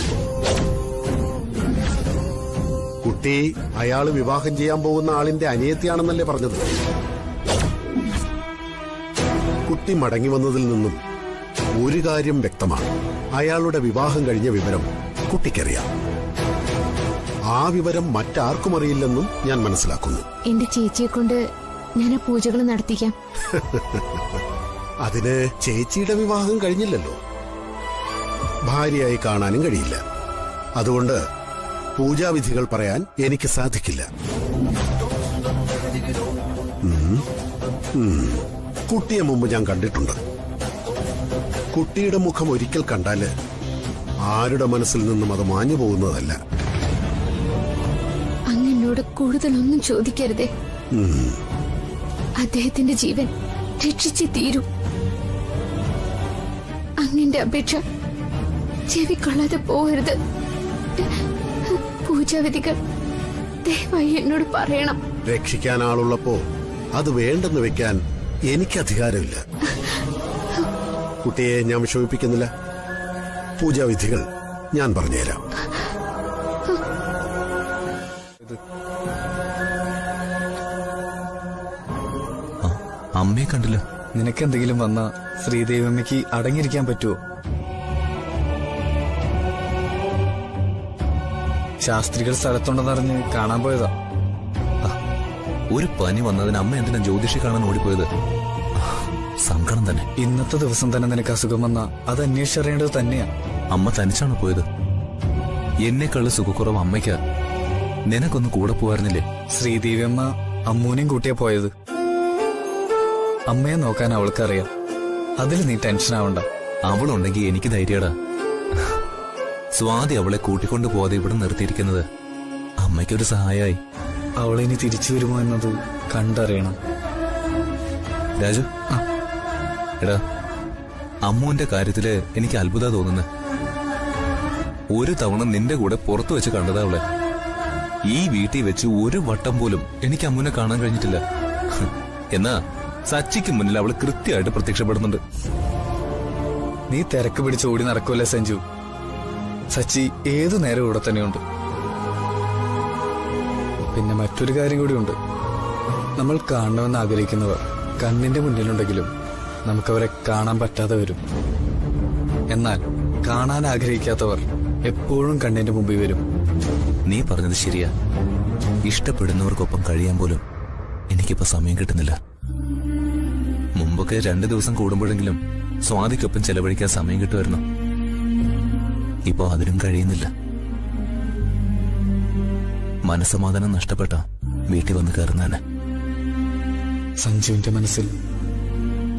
കുട്ടി അയാള് വിവാഹം ചെയ്യാൻ പോകുന്ന ആളിന്റെ അനിയത്തിയാണെന്നല്ലേ പറഞ്ഞത്. കുട്ടി മടങ്ങി വന്നതിൽ നിന്നും ഒരു കാര്യം വ്യക്തമാണ്, അയാളുടെ വിവാഹം കഴിഞ്ഞ വിവരം കുട്ടിക്കറിയാം. ആ വിവരം മറ്റാർക്കും അറിയില്ലെന്നും ഞാൻ മനസ്സിലാക്കുന്നു. എന്റെ ചേച്ചിയെ കൊണ്ട് ഞാൻ ആ പൂജകൾ നടത്തിക്കാം. അതിന് ചേച്ചിയുടെ വിവാഹം കഴിഞ്ഞില്ലല്ലോ, ഭാര്യയായി കാണാനും കഴിയില്ല. അതുകൊണ്ട് പൂജാവിധികൾ പറയാൻ എനിക്ക് സാധിക്കില്ല. കുട്ടിയെ മുമ്പ് ഞാൻ കണ്ടിട്ടുണ്ട്. കുട്ടിയുടെ മുഖം ഒരിക്കൽ കണ്ടാല് ആരുടെ മനസ്സിൽ നിന്നും അത് മാഞ്ഞു പോകുന്നതല്ല. അങ്ങനോട് കൂടുതലൊന്നും ചോദിക്കരുതേ. അദ്ദേഹത്തിന്റെ ജീവൻ രക്ഷിച്ചേ തീരൂ. അങ്ങന്റെ അപേക്ഷ ചെവിക്കൊള്ളാതെ പോകരുത്. പൂജാവിധികൾ ദയവായി എന്നോട് പറയണം. രക്ഷിക്കാൻ ആളുള്ളപ്പോ അത് വേണ്ടെന്ന് വെക്കാൻ എനിക്ക് അധികാരമില്ല. കുട്ടിയെ ഞാൻ വിഷമിപ്പിക്കുന്നില്ല. പൂജാവിധികൾ ഞാൻ പറഞ്ഞുതരാം. അമ്മയെ കണ്ടില്ല. നിനക്കെന്തെങ്കിലും വന്നാ ശ്രീദേവമ്മയ്ക്ക് അടങ്ങിയിരിക്കാൻ പറ്റുമോ? ശാസ്ത്രികൾ സ്ഥലത്തുണ്ടെന്നറിഞ്ഞ് കാണാൻ പോയതാ. ഒരു പനി വന്നതിന് അമ്മ എന്തിനാ ജ്യോതിഷി കാണാൻ ഓടിപ്പോയത്? സങ്കടം തന്നെ. ഇന്നത്തെ ദിവസം തന്നെ നിനക്ക് അസുഖം വന്നാ അത് അന്വേഷിച്ചറിയേണ്ടത് തന്നെയാ. അമ്മ തനിച്ചാണ് പോയത്. എന്നെക്കാള് സുഖക്കുറവ് അമ്മയ്ക്കാ. നിനക്കൊന്ന് കൂടെ പോവായിരുന്നില്ലേ? ശ്രീദേവിയമ്മ അമ്മൂനെയും കൂട്ടിയാ പോയത്. അമ്മയെ നോക്കാൻ അവൾക്കറിയാം. അതിൽ നീ ടെൻഷൻ ആവണ്ട. അവളുണ്ടെങ്കിൽ എനിക്ക് ധൈര്യടാ. സ്വാതി അവളെ കൂട്ടിക്കൊണ്ടു പോവാതെ ഇവിടെ നിർത്തിയിരിക്കുന്നത് അമ്മയ്ക്കൊരു സഹായമായി. അവളിനി തിരിച്ചു വരുമോ എന്നത് കണ്ടറിയണം. രാജു, എടാ, അമ്മുവിന്റെ കാര്യത്തില് എനിക്ക് അത്ഭുത തോന്നുന്നു. ഒരു തവണ നിന്റെ കൂടെ പുറത്തു വെച്ച് കണ്ടതാ അവളെ. ഈ വീട്ടിൽ വെച്ച് ഒരു വട്ടം പോലും എനിക്ക് അമ്മുവിനെ കാണാൻ കഴിഞ്ഞിട്ടില്ല. എന്നാ സച്ചിക്ക് മുന്നിൽ അവള് കൃത്യമായിട്ട് പ്രത്യക്ഷപ്പെടുന്നുണ്ട്. നീ തിരക്ക് പിടിച്ച് ഓടി നടക്കൂല്ലേ സഞ്ജു? സച്ചി ഏതു നേരം ഇവിടെ തന്നെയുണ്ട്. പിന്നെ മറ്റൊരു കാര്യം കൂടിയുണ്ട്. നമ്മൾ കാണണമെന്ന് ആഗ്രഹിക്കുന്നവർ കണ്ണിന്റെ മുന്നിലുണ്ടെങ്കിലും നമുക്കവരെ കാണാൻ പറ്റാതെ വരും. എന്നാൽ കാണാൻ ആഗ്രഹിക്കാത്തവർ എപ്പോഴും കണ്ണിന്റെ മുമ്പിൽ വരും. നീ പറഞ്ഞത് ശരിയാ. ഇഷ്ടപ്പെടുന്നവർക്കൊപ്പം കഴിയാൻ പോലും എനിക്കിപ്പോ സമയം കിട്ടുന്നില്ല. മുമ്പൊക്കെ 2 ദിവസം കൂടുമ്പോഴെങ്കിലും സ്വാതിക്കൊപ്പം ചെലവഴിക്കാൻ സമയം കിട്ടുമായിരുന്നു. ഇപ്പോ അതിനും കഴിയുന്നില്ല. മനസ്സമാധാനം നഷ്ടപ്പെട്ട വീട്ടിൽ വന്ന് കയറുന്നതിന്. സഞ്ജുവിന്റെ മനസ്സിൽ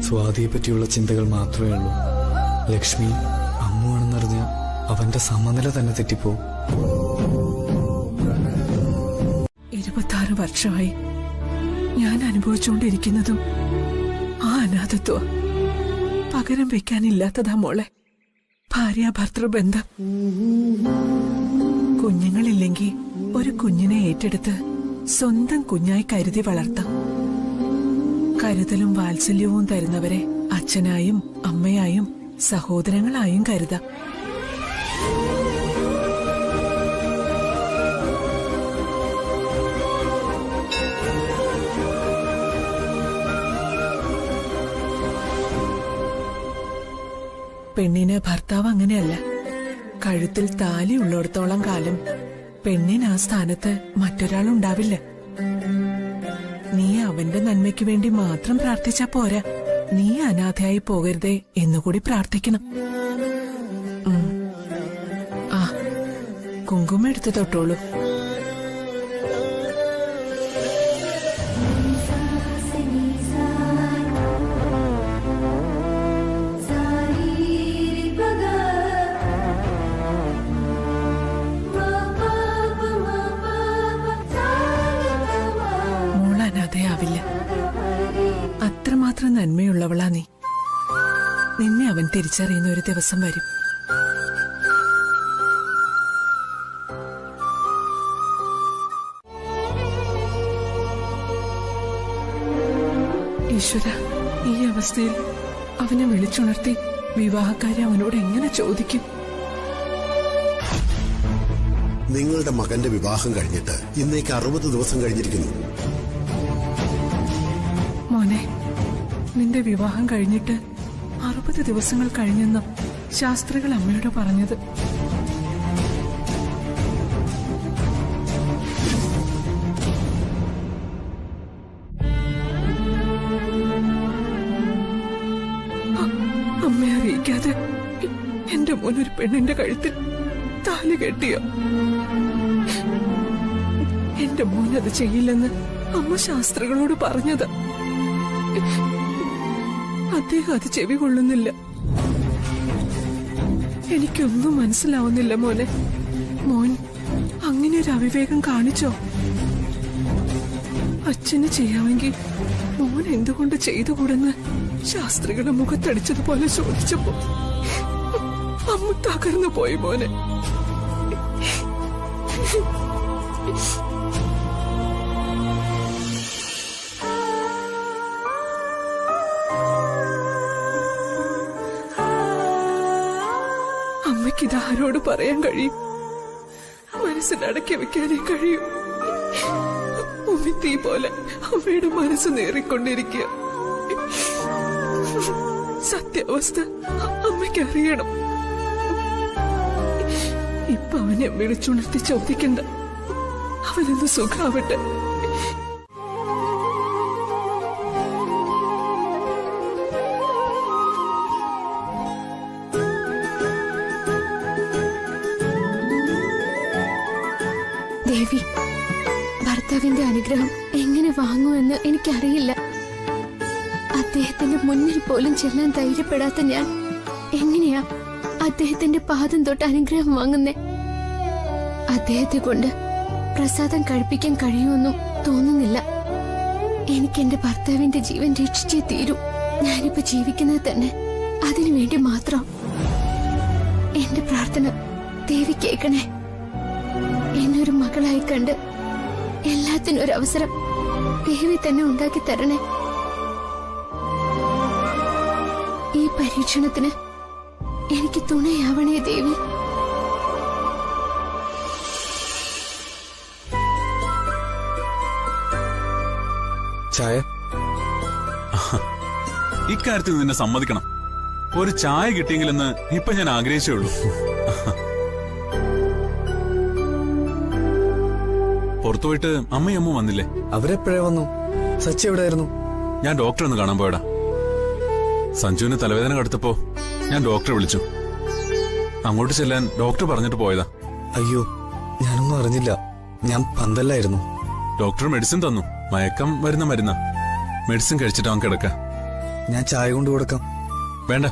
സ്വാതിയെ പറ്റിയുള്ള ചിന്തകൾ മാത്രമേ ഉള്ളൂ. ലക്ഷ്മി അമ്മുവാണെന്നറിഞ്ഞ അവന്റെ സമനില തന്നെ തെറ്റിപ്പോ. 26 വർഷമായി ഞാൻ അനുഭവിച്ചുകൊണ്ടിരിക്കുന്നതും ആ അനാഥത്വം. പകരം വെക്കാനില്ലാത്തതാ മോളെ ഭാര്യ ഭർത്തൃബന്ധം. കുഞ്ഞുങ്ങളില്ലെങ്കിൽ ഒരു കുഞ്ഞിനെ ഏറ്റെടുത്ത് സ്വന്തം കുഞ്ഞായി കരുതി വളർത്താം. കരുതലും വാത്സല്യവും തരുന്നവരെ അച്ഛനായും അമ്മയായും സഹോദരങ്ങളായും കരുതാം. പെണ്ണിന് ഭർത്താവ് അങ്ങനെയല്ല. കഴുത്തിൽ താലി ഉള്ളിടത്തോളം കാലം പെണ്ണിന് ആ സ്ഥാനത്ത് മറ്റൊരാളുണ്ടാവില്ല. നീ അവന്റെ നന്മയ്ക്ക് വേണ്ടി മാത്രം പ്രാർത്ഥിച്ചാ പോരാ, നീ അനാഥയായി പോകരുതേ എന്നുകൂടി പ്രാർത്ഥിക്കണം. ആ, കുങ്കുമം എടുത്ത് തൊട്ടോളൂ. അത്രമാത്രം നന്മയുള്ളവളാ നീ. നിന്നെ അവൻ തിരിച്ചറിയുന്ന ഒരു ദിവസം വരും. ഈശ്വര, ഈ അവസ്ഥയിൽ അവനെ വിളിച്ചുണർത്തി വിവാഹക്കാരെ അവനോട് എങ്ങനെ ചോദിക്കും? നിങ്ങളുടെ മകന്റെ വിവാഹം കഴിഞ്ഞിട്ട് ഇന്നേക്ക് 60 ദിവസം കഴിഞ്ഞിരിക്കുന്നു. മോനെ, നിന്റെ വിവാഹം കഴിഞ്ഞിട്ട് 40 ദിവസങ്ങൾ കഴിഞ്ഞെന്ന് ശാസ്ത്രികൾ അമ്മയോട് പറഞ്ഞത്. അമ്മയെ അറിയിക്കാതെ എന്റെ മോനൊരു പെണ്ണിന്റെ കഴുത്തിൽ താലി കെട്ടിയോ? എന്റെ മോൻ അത് ചെയ്യില്ലെന്ന് അമ്മ ശാസ്ത്രികളോട് പറഞ്ഞത്. അദ്ദേഹം അത് ചെവി കൊള്ളുന്നില്ല. എനിക്കൊന്നും മനസ്സിലാവുന്നില്ല മോനെ. മോൻ അങ്ങനെ ഒരു അവിവേകം കാണിച്ചോ? അച്ഛന് ചെയ്യാമെങ്കിൽ മോൻ എന്തുകൊണ്ട് ചെയ്തുകൂടെന്ന് ശാസ്ത്രികളെ മുഖത്തടിച്ചതുപോലെ ചോദിച്ചപ്പോ അമ്മ തകർന്നു പോയി മോനെ. അമ്മയ്ക്കിത് ആരോട് പറയാൻ കഴിയും? മനസ്സിലടക്കി വെക്കാനേ കഴിയും. ഉമിത്തീ പോലെ അമ്മയുടെ മനസ്സ് നേറിക്കൊണ്ടിരിക്കുക. സത്യാവസ്ഥ അമ്മയ്ക്ക് അറിയണം. ഇപ്പൊ അവനെ വിളിച്ചുണർത്തി ചോദിക്കണ്ട. അവനൊന്ന് സുഖാവട്ടെ. ദേവി, ഭർത്താവിന്റെ അനുഗ്രഹം എങ്ങനെ വാങ്ങുമെന്ന് എനിക്കറിയില്ല. അദ്ദേഹത്തിന്റെ മുന്നിൽ പോലും ചെല്ലാൻ ധൈര്യപ്പെടാത്ത ഞാൻ എങ്ങനെയാ അദ്ദേഹത്തിന്റെ പാദം തൊട്ട് അനുഗ്രഹം വാങ്ങുന്നേ? അദ്ദേഹത്തെ കൊണ്ട് പ്രസാദം കഴിപ്പിക്കാൻ കഴിയുമെന്നും തോന്നുന്നില്ല. എനിക്ക് എന്റെ ഭർത്താവിന്റെ ജീവൻ രക്ഷിച്ചേ തീരൂ. ഞാനിപ്പോ ജീവിക്കുന്നത് തന്നെ അതിനു വേണ്ടി മാത്രം. എന്റെ പ്രാർത്ഥന ദേവി കേൾക്കണേ. എന്നൊരു മകളായി കണ്ട് എല്ലാത്തിനും ഒരു അവസരം ദേവി തന്നെ ഉണ്ടാക്കി തരണേ. ഈ പരീക്ഷണത്തിന് എനിക്ക് തുണയാവണേ ദേവി. ചായ? ഇക്കാര്യത്തിൽ നിന്നെ സമ്മതിക്കണം. ഒരു ചായ കിട്ടിയെങ്കിലെന്ന് ഇപ്പൊ ഞാൻ ആഗ്രഹിച്ചേ ഉള്ളൂ. പുറത്തുപോയിട്ട് അമ്മയും അമ്മ വന്നില്ലേ? അവരെപ്പോഴേ വന്നു? സച്ചി എവിടെയായിരുന്നു? ഞാൻ ഡോക്ടറെ ഒന്ന് കാണാൻ പോയടാ. സഞ്ജുവിന് തലവേദന കടുത്തപ്പോ ഞാൻ ഡോക്ടറെ വിളിച്ചു. അങ്ങോട്ട് ചെല്ലാൻ ഡോക്ടർ പറഞ്ഞിട്ട് പോയതാ. അയ്യോ, ഞാനൊന്നും അറിഞ്ഞില്ല. ഞാൻ പന്തല്ലായിരുന്നു. ഡോക്ടർ മെഡിസിൻ തന്നു. മയക്കം വരുന്ന മരുന്ന. മെഡിസിൻ കഴിച്ചിട്ട് അവൻ കിടക്ക. ഞാൻ ചായ കൊണ്ട് കൊടുക്കാം. വേണ്ട,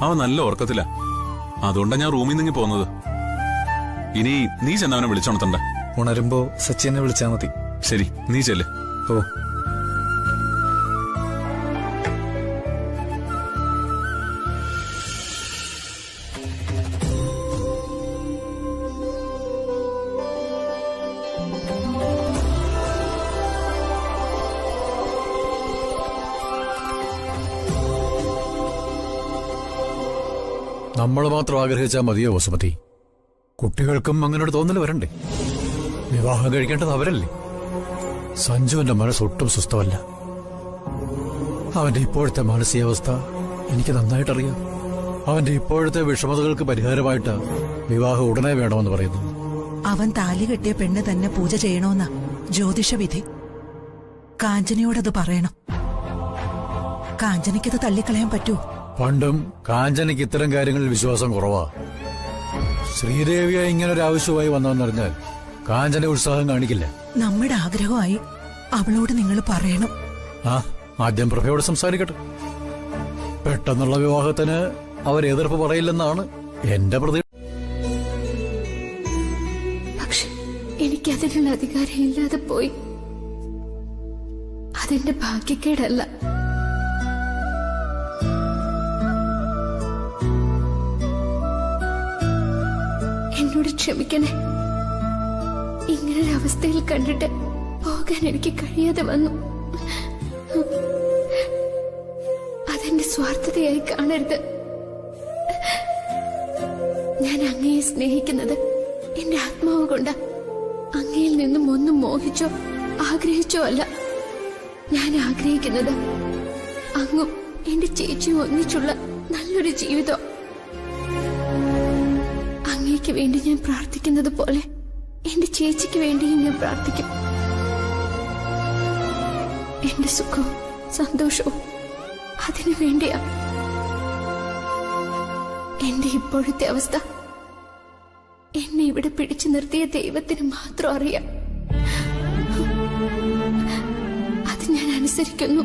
അവൻ നല്ല ഉറക്കത്തില്ല. അതുകൊണ്ടാ ഞാൻ റൂമിൽ നിന്ന് പോന്നത്. ഇനി നീ ചെന്നവനെ വിളിച്ചോണത്തണ്ട. ഉണരുമ്പോ സച്ചിനെ വിളിച്ചാ മതി. ശരി, നീ ചെല്ല്. ഓ. നമ്മൾ മാത്രം ആഗ്രഹിച്ചാൽ മതിയോ വസുമതി? കുട്ടികൾക്കും അങ്ങനെ ഒരു തോന്നൽ വരണ്ടേ? വിവാഹം കഴിക്കേണ്ടത് അവരല്ലേ? സഞ്ജുവിന്റെ മനസ്സ് ഒട്ടും സുസ്ഥമല്ല. അവന്റെ ഇപ്പോഴത്തെ മാനസികാവസ്ഥ എനിക്ക് നന്നായിട്ടറിയാം. അവന്റെ ഇപ്പോഴത്തെ വിഷമതകൾക്ക് പരിഹാരമായിട്ട് വിവാഹം ഉടനെ വേണമെന്ന് പറയുന്നു. അവൻ താലി കെട്ടിയ പെണ്ണ് തന്നെ പൂജ ചെയ്യണമെന്ന ജ്യോതിഷവിധി. കാഞ്ചനയോടത് പറയണം. കാഞ്ചനയ്ക്കത് തള്ളിക്കളയാൻ പറ്റൂ? പണ്ടും കാഞ്ചനയ്ക്ക് ഇത്തരം കാര്യങ്ങളിൽ വിശ്വാസം കുറവാ. ശ്രീദേവിയായി ഇങ്ങനൊരു ആവശ്യമായി വന്നതെന്നറിഞ്ഞാൽ കാഞ്ചന ഉത്സാഹം കാണിക്കില്ല. നമ്മുടെ ആഗ്രഹമായി അവളോട് നിങ്ങൾ പറയണം. ആദ്യം പ്രഭയോട് സംസാരിക്കട്ടെ. പെട്ടെന്നുള്ള വിവാഹത്തിന് അവർ എതിർപ്പ് പറയില്ലെന്നാണ് എന്റെ പ്രതീക്ഷ. പക്ഷെ എനിക്കതിനുള്ള അധികാരം ഇല്ലാതെ പോയി. അതെന്റെ ഭാഗ്യക്കേടല്ല. എന്നോട് ക്ഷമിക്കണേ. ഇങ്ങനൊരവസ്ഥയിൽ കണ്ടിട്ട് പോകാൻ എനിക്ക് കഴിയാതെ വന്നു. അതെന്റെ സ്വാർത്ഥതയായി കാണരുത്. ഞാൻ അങ്ങയെ സ്നേഹിക്കുന്നത് എന്റെ ആത്മാവ് കൊണ്ടാ. അങ്ങയിൽ നിന്നും ഒന്നും മോഹിച്ചോ ആഗ്രഹിച്ചോ അല്ല. ഞാൻ ആഗ്രഹിക്കുന്നത് അങ്ങും എന്റെ ചേച്ചിയും ഒന്നിച്ചുള്ള നല്ലൊരു ജീവിതം. അങ്ങേക്ക് വേണ്ടി ഞാൻ പ്രാർത്ഥിക്കുന്നത് പോലെ എന്റെ ചേച്ചിക്ക് വേണ്ടിയും ഞാൻ പ്രാർത്ഥിക്കും. എന്റെ സുഖവും സന്തോഷവും അതിനു വേണ്ടിയാ. എന്റെ ഇപ്പോഴത്തെ അവസ്ഥ എന്നെ ഇവിടെ പിടിച്ചു നിർത്തിയ ദൈവത്തിന് മാത്രം അറിയാം. അത് ഞാൻ അനുസരിക്കുന്നു.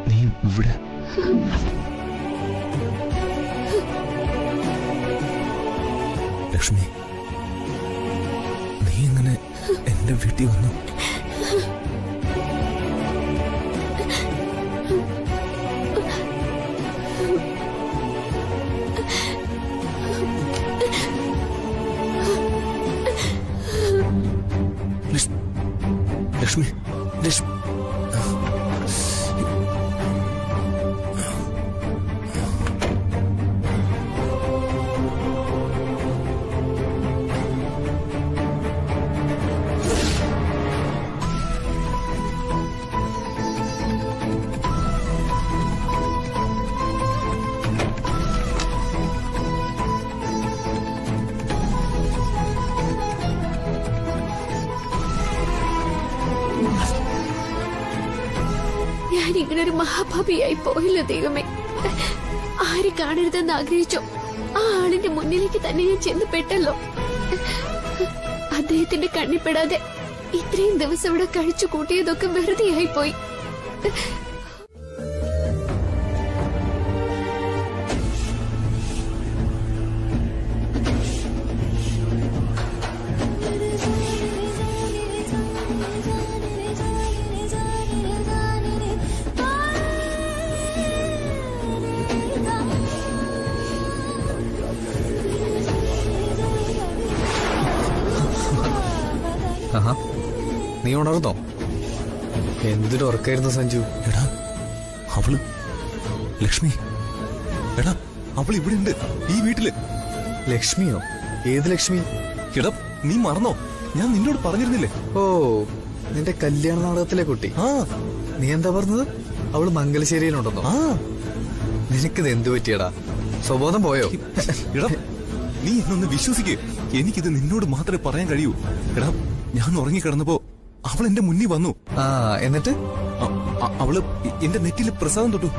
നീ ഇവിടെ ലക്ഷ്മി, നീ എങ്ങനെ എന്റെ വീട്ടിൽ വന്നു? ലക്ഷ്മി, ലക്ഷ്മി, ഞാൻ ഇങ്ങനൊരു മഹാഭാപിയായി പോയില്ല ദൈവമേ. ആര് കാണരുതെന്ന് ആഗ്രഹിച്ചോ ആ ആളിന്റെ മുന്നിലേക്ക് തന്നെ ഞാൻ ചെന്ന് പെട്ടല്ലോ. അദ്ദേഹത്തിന്റെ കണ്ണിപ്പെടാതെ ഇത്രയും ദിവസം ഇവിടെ കഴിച്ചു കൂട്ടിയതൊക്കെ വെറുതെയായി പോയി. ആഹാ, നീ ഉണർന്നോ? എന്തൊരു ഉറക്കായിരുന്നു സഞ്ജു. എടാ അവള് ലക്ഷ്മി, എടാ അവൾ ഇവിടെ ഉണ്ട് ഈ വീട്ടില്. ലക്ഷ്മിയോ? ഏത് ലക്ഷ്മി? എടാ നീ മറന്നോ? ഞാൻ നിന്നോട് പറഞ്ഞിരുന്നില്ലേ? ഓ, നിന്റെ കല്യാണ നാടകത്തിലെ കുട്ടി. നീ എന്താ പറഞ്ഞത്? അവള് മംഗലശ്ശേരിയിലുണ്ടെന്നോ? നിനക്കിത് എന്തു പറ്റിയടാ? സ്വബോധം പോയോ? എടാ നീ എന്നൊന്ന് വിശ്വസിക്കേ. എനിക്കിത് നിന്നോട് മാത്രമേ പറയാൻ കഴിയൂ. എടാ ഞാൻ ഉറങ്ങിക്കിടന്നപ്പോ അവൾ എന്റെ മുന്നിൽ വന്നു. എന്നിട്ട് അവള് എന്റെ നെറ്റിൽ പ്രസാദം തൊട്ടു.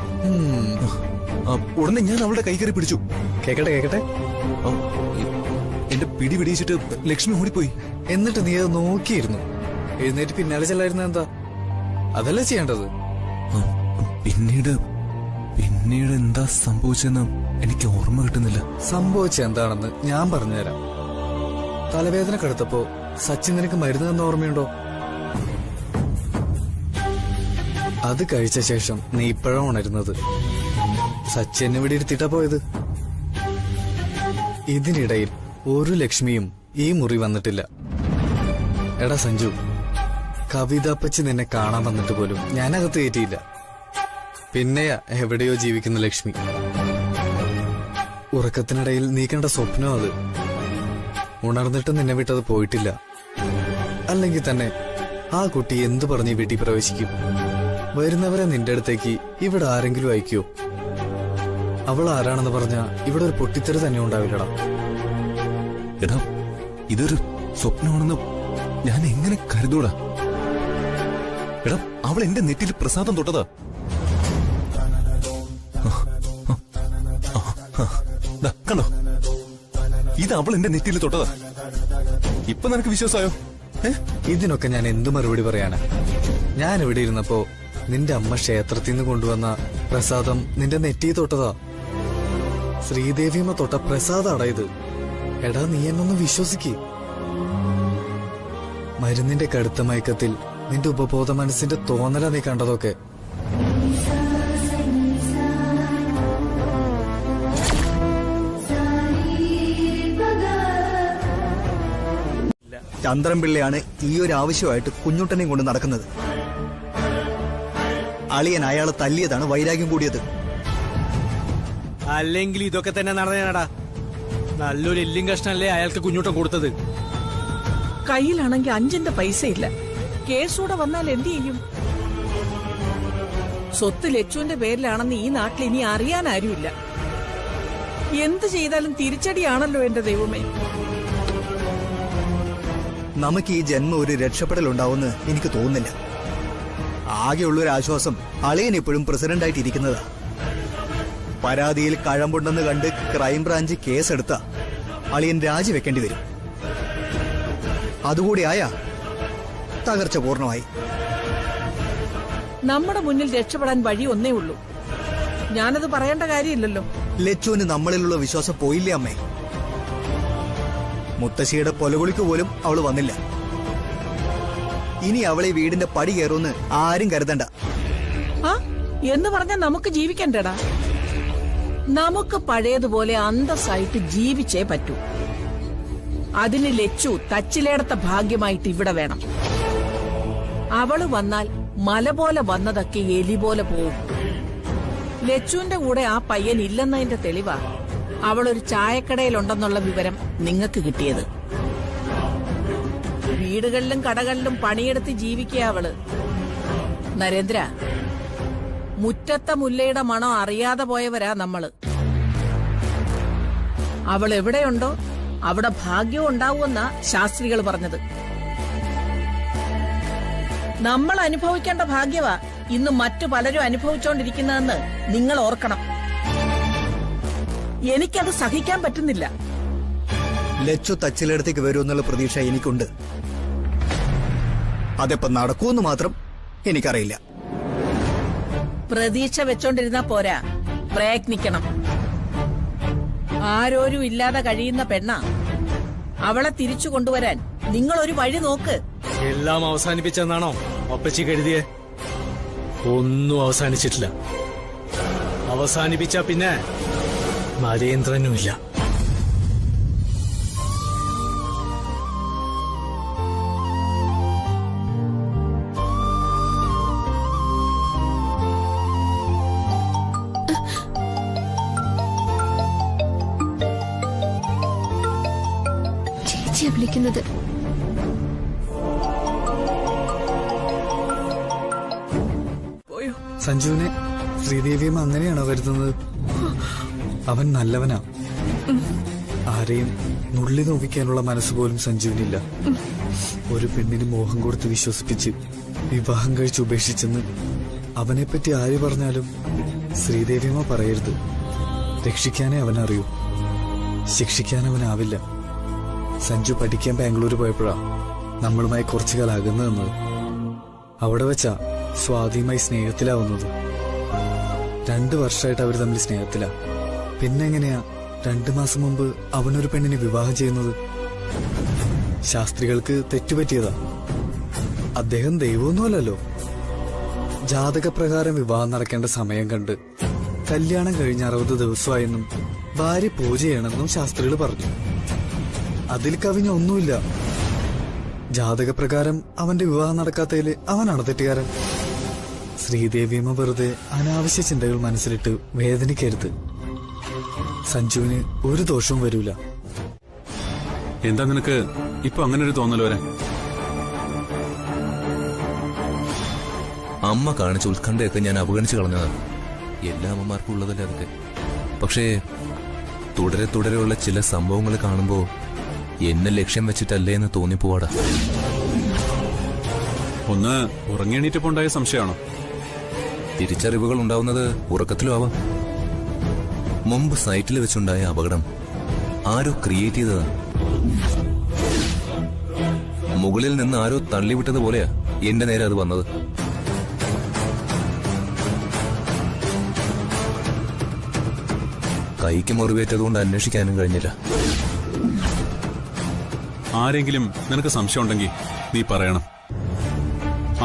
ഉടനെ ഞാൻ അവളുടെ കൈകറി പിടിച്ചു. കേക്കട്ടെ കേക്കട്ടെ. എന്റെ പിടി പിടിച്ചിട്ട് ലക്ഷ്മി ഓടിപ്പോയി. എന്നിട്ട് നീ അത് നോക്കിയിരുന്നു. എഴുന്നേറ്റ് പിന്നാലെ ചെല്ലായിരുന്ന എന്താ? അതല്ലേ ചെയ്യേണ്ടത്. പിന്നീട് എന്താ സംഭവിച്ചെന്ന് എനിക്ക് ഓർമ്മ കിട്ടുന്നില്ല. സംഭവിച്ച എന്താണെന്ന് ഞാൻ പറഞ്ഞുതരാം. തലവേദന കടുത്തപ്പോ സച്ചിൻ നിനക്ക് മരുന്ന് തന്ന ഓർമ്മയുണ്ടോ? അത് കഴിച്ച ശേഷം നീ ഇപ്പോഴാണ് ഉണരുന്നത്. സച്ചിൻ ഇവിടെ ഇരുത്തിട്ടാ പോയത്. ഇതിനിടയിൽ ഒരു ലക്ഷ്മിയും ഈ മുറി വന്നിട്ടില്ല. എടാ സഞ്ജു, കവിതപ്പച്ചി നിന്നെ കാണാൻ വന്നിട്ട് പോലും ഞാനകത്ത് കയറ്റിയില്ല. പിന്നെയാ എവിടെയോ ജീവിക്കുന്ന ലക്ഷ്മി. ഉറക്കത്തിനിടയിൽ നീ കണ്ട സ്വപ്നം അത്. ഉണർന്നിട്ട് നിന്നെ വിട്ടത് പോയിട്ടില്ല. അല്ലെങ്കിൽ തന്നെ ആ കുട്ടി എന്തു പറഞ്ഞ് വീട്ടിൽ പ്രവേശിക്കും? വരുന്നവരെ നിന്റെ അടുത്തേക്ക് ഇവിടെ ആരെങ്കിലും അയക്കോ? അവൾ ആരാണെന്ന് പറഞ്ഞ ഇവിടെ ഒരു പൊട്ടിത്തെറി തന്നെ ഉണ്ടാവില്ലടാ. എടാ, ഇതൊരു സ്വപ്നമാണെന്ന് ഞാൻ എങ്ങനെ കരുതൂടാ? എടാ, അവൾ എന്റെ നെറ്റിൽ പ്രസാദം തൊട്ടതാ. കണ്ടോ, ഇത് അവൾ എന്റെ നെറ്റിൽ തൊട്ടതാ. ഇപ്പൊ നിനക്ക് വിശ്വാസമായോ? ഇതിനൊക്കെ ഞാൻ എന്തു മറുപടി പറയാനാ? ഞാൻ ഇവിടെ ഇരുന്നപ്പോ നിന്റെ അമ്മ ക്ഷേത്രത്തിൽ നിന്ന് കൊണ്ടുവന്ന പ്രസാദം നിന്റെ നെറ്റി തൊട്ടതാ. ശ്രീദേവിയമ്മ തൊട്ട പ്രസാദാടാ ഇത്. എടാ, നീ എന്നൊന്ന് വിശ്വസിക്ക്. മരുന്നിന്റെ കടുത്ത മയക്കത്തിൽ നിന്റെ ഉപബോധ മനസ്സിന്റെ തോന്നലാ നീ കണ്ടതൊക്കെ. ചന്ദ്രൻപിള്ളയാണ് ഈ ഒരു ആവശ്യമായിട്ട് കുഞ്ഞുട്ടനെയും കൊണ്ട് നടക്കുന്നത്. അളിയൻ അയാളെ തല്ലിയതാണ് വൈരാഗ്യം കൂടിയത്. അല്ലെങ്കിൽ ഇതൊക്കെ തന്നെ നടന്നേനടാ. നല്ലൊരു എല്ലും കഷ്ണല്ലേ അയാൾക്ക് കുഞ്ഞുട്ടൻ കൊടുത്തത്. കയ്യിലാണെങ്കിൽ 5 പൈസ ഇല്ല. കേസൂടെ വന്നാൽ എന്ത് ചെയ്യും? സ്വത്ത് ലച്ചുവിന്റെ പേരിലാണെന്ന് ഈ നാട്ടിൽ ഇനി അറിയാൻ ആരുമില്ല. എന്ത് ചെയ്താലും തിരിച്ചടിയാണല്ലോ എന്റെ ദൈവമേ. നമുക്ക് ഈ ജന്മം ഒരു രക്ഷപ്പെടലുണ്ടാവുമെന്ന് എനിക്ക് തോന്നുന്നില്ല. ആകെയുള്ളൊരു ആശ്വാസം അളിയൻ ഇപ്പോഴും പ്രസിഡന്റായിട്ട് ഇരിക്കുന്നതാ. പരാതിയിൽ കഴമ്പുണ്ടെന്ന് കണ്ട് ക്രൈംബ്രാഞ്ച് കേസെടുത്ത അളിയൻ രാജിവെക്കേണ്ടി വരും. അതുകൂടി ആയാ തകർച്ച പൂർണ്ണമായി. നമ്മുടെ മുന്നിൽ രക്ഷപ്പെടാൻ വഴി ഒന്നേ ഉള്ളൂ. ഞാനത് പറയേണ്ട കാര്യമില്ലല്ലോ. ലച്ചുവിന് നമ്മളിലുള്ള വിശ്വാസം പോയില്ലേ അമ്മേ? മുത്തശ്ശിയുടെ പൊലകുളിക്ക് പോലും അവള് വന്നില്ല. ഇനി അവളെ വീടിന്റെ പടി കയറുമെന്ന് ആരും കരുതണ്ട. എന്ന് പറഞ്ഞാൽ നമുക്ക് ജീവിക്കണ്ടേടാ. നമുക്ക് പഴയതുപോലെ അന്തസ്സായിട്ട് ജീവിച്ചേ പറ്റൂ. അതിന് ലച്ചു തച്ചിലേടത്ത ഭാഗ്യമായിട്ട് ഇവിടെ വേണം. അവള് വന്നാൽ മല പോലെ വന്നതൊക്കെ എലി പോലെ പോവും. ലച്ചുവിന്റെ കൂടെ ആ പയ്യൻ ഇല്ലെന്നതിന്റെ തെളിവാ അവളൊരു ചായക്കടയിലുണ്ടെന്നുള്ള വിവരം നിങ്ങൾക്ക് കിട്ടിയത്. വീടുകളിലും കടകളിലും പണിയെടുത്ത് ജീവിക്കുക അവള്. നരേന്ദ്ര, മുറ്റത്തെ മുല്ലയുടെ മണം അറിയാതെ പോയവരാ നമ്മള്. അവൾ എവിടെയുണ്ടോ അവിടെ ഭാഗ്യം ഉണ്ടാവുമെന്നാ ശാസ്ത്രികൾ പറഞ്ഞത്. നമ്മൾ അനുഭവിക്കേണ്ട ഭാഗ്യവാ ഇന്ന് മറ്റു പലരും അനുഭവിച്ചുകൊണ്ടിരിക്കുന്നതെന്ന് നിങ്ങൾ ഓർക്കണം. എനിക്കത് സഹിക്കാൻ പറ്റുന്നില്ല. ലച്ചു തച്ചിലെടുത്തേക്ക് വരുമെന്നുള്ള പ്രതീക്ഷ എനിക്കുണ്ട്. അതെപ്പോ നടക്കൂന്ന് മാത്രം എനിക്കറിയില്ല. പ്രതീക്ഷ വെച്ചോണ്ടിരുന്നാ പോരാ, പ്രയത്നിക്കണം. ആരോരും ഇല്ലാതെ കഴിയുന്ന പെണ്ണ. അവളെ തിരിച്ചു കൊണ്ടുവരാൻ നിങ്ങൾ ഒരു വഴി നോക്ക്. എല്ലാം അവസാനിപ്പിച്ചെന്നാണോ ഒപ്പച്ചി കരുതിയേ? ഒന്നും അവസാനിച്ചിട്ടില്ല. അവസാനിപ്പിച്ച പിന്നെ നരേന്ദ്രനുമില്ല. ചേച്ചിയാ വിളിക്കുന്നത്. സഞ്ജുവിനെ ശ്രീദേവിയമ്മ അങ്ങനെയാണോ കരുതുന്നത്? അവൻ നല്ലവനാ. ആരെയും നുള്ളി നോവിക്കാനുള്ള മനസ്സുപോലും സഞ്ജുവിനില്ല. ഒരു പെണ്ണിന് മോഹം കൊടുത്ത് വിശ്വസിപ്പിച്ച് വിവാഹം കഴിച്ച് ഉപേക്ഷിച്ചെന്ന് അവനെപ്പറ്റി ആര് പറഞ്ഞാലും ശ്രീദേവിയമ്മ പറയരുത്. രക്ഷിക്കാനേ അവനറിയൂ, ശിക്ഷിക്കാൻ അവനാവില്ല. സഞ്ജു പഠിക്കാൻ ബാംഗ്ലൂർ പോയപ്പോഴാ നമ്മളുമായി കുറച്ചു കാലം അകന്നു നിന്നത്. അവിടെ വെച്ചാ സ്വാതിയുമായി സ്നേഹത്തിലാവുന്നത്. 2 വർഷമായിട്ട് അവർ തമ്മിൽ സ്നേഹത്തിലാ. പിന്നെങ്ങനെയാ 2 മാസം മുമ്പ് അവനൊരു പെണ്ണിനെ വിവാഹം ചെയ്യുന്നത്? ശാസ്ത്രികൾക്ക് തെറ്റുപറ്റിയതാ. അദ്ദേഹം ദൈവമൊന്നുമല്ലല്ലോ. ജാതകപ്രകാരം വിവാഹം നടക്കേണ്ട സമയം കണ്ട് കല്യാണം കഴിഞ്ഞ 60 ദിവസമായെന്നും ഭാര്യ പൂജ ചെയ്യണമെന്നും ശാസ്ത്രികൾ പറഞ്ഞു. അതിൽ കവിഞ്ഞ ഒന്നുമില്ല. ജാതകപ്രകാരം അവന്റെ വിവാഹം നടക്കാത്തതില് അവനാണ് തെറ്റുകാരൻ. ശ്രീദേവിയമ്മ വെറുതെ അനാവശ്യ ചിന്തകൾ മനസ്സിലിട്ട് വേദനിക്കരുത്. സഞ്ജുവിന് ഒരു ദോഷവും വരൂല. എന്താ നിനക്ക് ഇപ്പൊ അങ്ങനെ ഒരു തോന്നൽ വരാൻ? അമ്മ കാണിച്ച ഉത്കണ്ഠയൊക്കെ ഞാൻ അവഗണിച്ചു കളഞ്ഞതാണ്. എല്ലാ അമ്മമാർക്കും ഉള്ളതല്ലേ അതൊക്കെ. പക്ഷേ തുടരെ തുടരെയുള്ള ചില സംഭവങ്ങൾ കാണുമ്പോ എന്നെ ലക്ഷ്യം വെച്ചിട്ടല്ലേ എന്ന് തോന്നിപ്പോവാടാ. ഒന്ന് ഉറങ്ങിയണീറ്റപ്പോ ഉണ്ടായ സംശയമാണോ? തിരിച്ചറിവുകൾ ഉണ്ടാവുന്നത് ഉറക്കത്തിലും ആവാം. മുമ്പ് സൈറ്റിൽ വെച്ചുണ്ടായ അപകടം ആരോ ക്രിയേറ്റ് ചെയ്തതാണ്. മുകളിൽ നിന്ന് ആരോ തള്ളിവിട്ടതുപോലെയാ എന്റെ നേരെ അത് വന്നത്. കൈക്ക് മുറിവേറ്റതുകൊണ്ട് അന്വേഷിക്കാനും കഴിഞ്ഞില്ല. ആരെങ്കിലും നിനക്ക് സംശയം ഉണ്ടെങ്കിൽ നീ പറയണം.